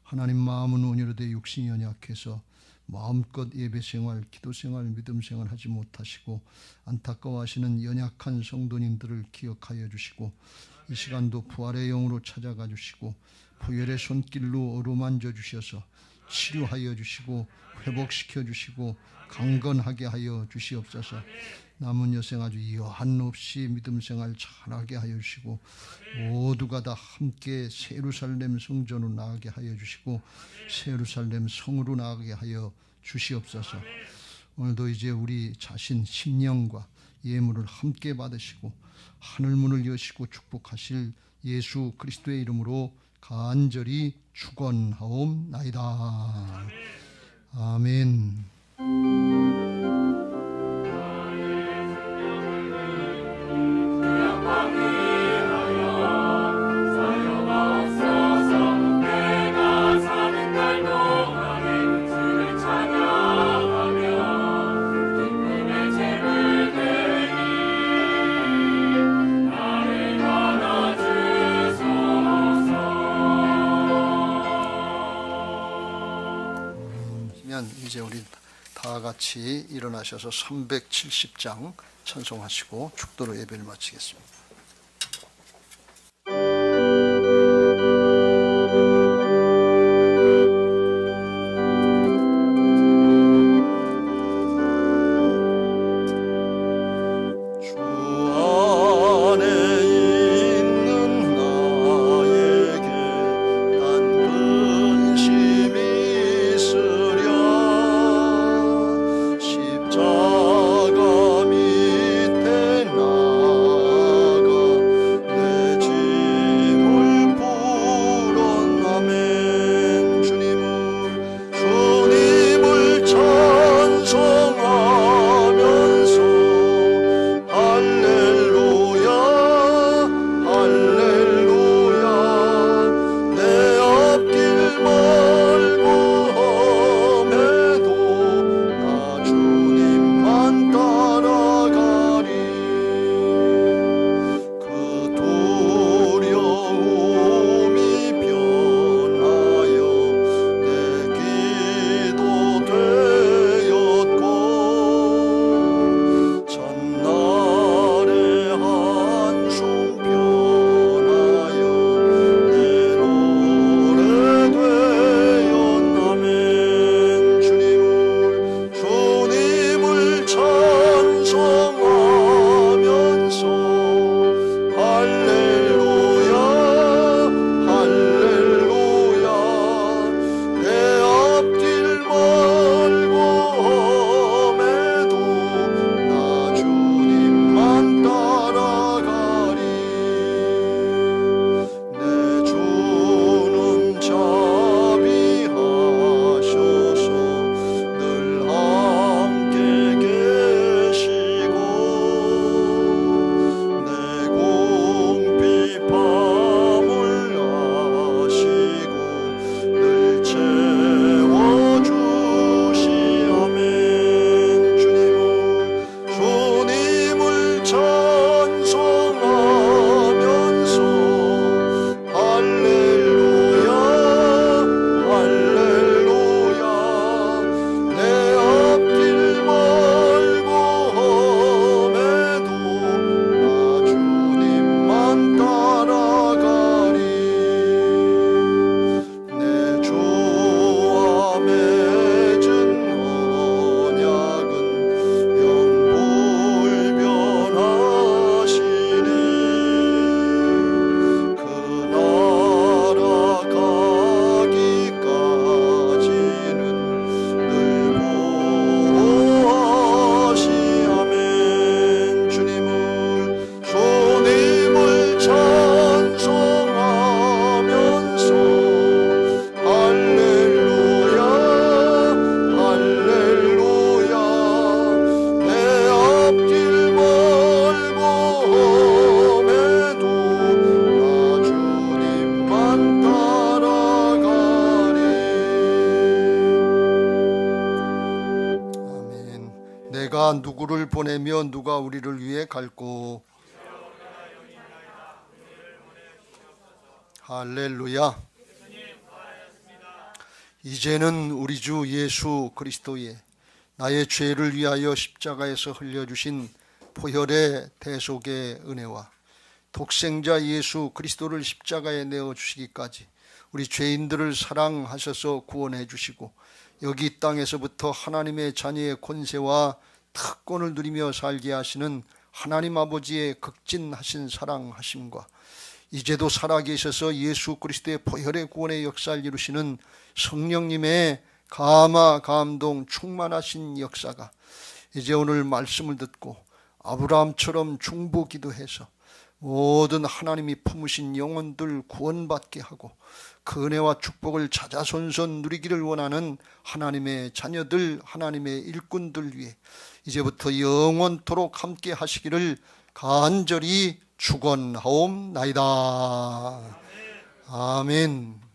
Speaker 3: 하나님 마음은 온유로되 육신이 연약해서 마음껏 예배생활, 기도생활, 믿음생활 하지 못하시고 안타까워하시는 연약한 성도님들을 기억하여 주시고 이 시간도 부활의 영으로 찾아가 주시고 보혈의 손길로 어루만져 주셔서 치료하여 주시고 회복시켜 주시고 강건하게 하여 주시옵소서. 남은 여생 아주 여한 없이 믿음생활 잘하게 하여 주시고 모두가 다 함께 새 예루살렘 성전으로 나가게 하여 주시고 새 예루살렘 성으로 나가게 하여 주시옵소서. 오늘도 이제 우리 자신 심령과 예물을 함께 받으시고 하늘문을 여시고 축복하실 예수 그리스도의 이름으로 간절히 축원하옵나이다. 아멘.
Speaker 5: 사랑하여 사용하여
Speaker 3: 계시다면 이제 우리 다 같이 일어나셔서 370장 찬송하시고 축도로 예배를 마치겠습니다. 누구를 보내며 누가 우리를 위해 갈고. 할렐루야. 이제는 우리 주 예수 그리스도의 나의 죄를 위하여 십자가에서 흘려주신 보혈의 대속의 은혜와 독생자 예수 그리스도를 십자가에 내어주시기까지 우리 죄인들을 사랑하셔서 구원해 주시고 여기 이 땅에서부터 하나님의 자녀의 권세와 특권을 누리며 살게 하시는 하나님 아버지의 극진하신 사랑하심과 이제도 살아계셔서 예수 그리스도의 보혈의 구원의 역사를 이루시는 성령님의 감화 감동 충만하신 역사가 이제 오늘 말씀을 듣고 아브라함처럼 중보 기도해서 모든 하나님이 품으신 영혼들 구원받게 하고 그 은혜와 축복을 자자손손 누리기를 원하는 하나님의 자녀들, 하나님의 일꾼들 위해 이제부터 영원토록 함께 하시기를 간절히 축원하옵나이다. 아멘.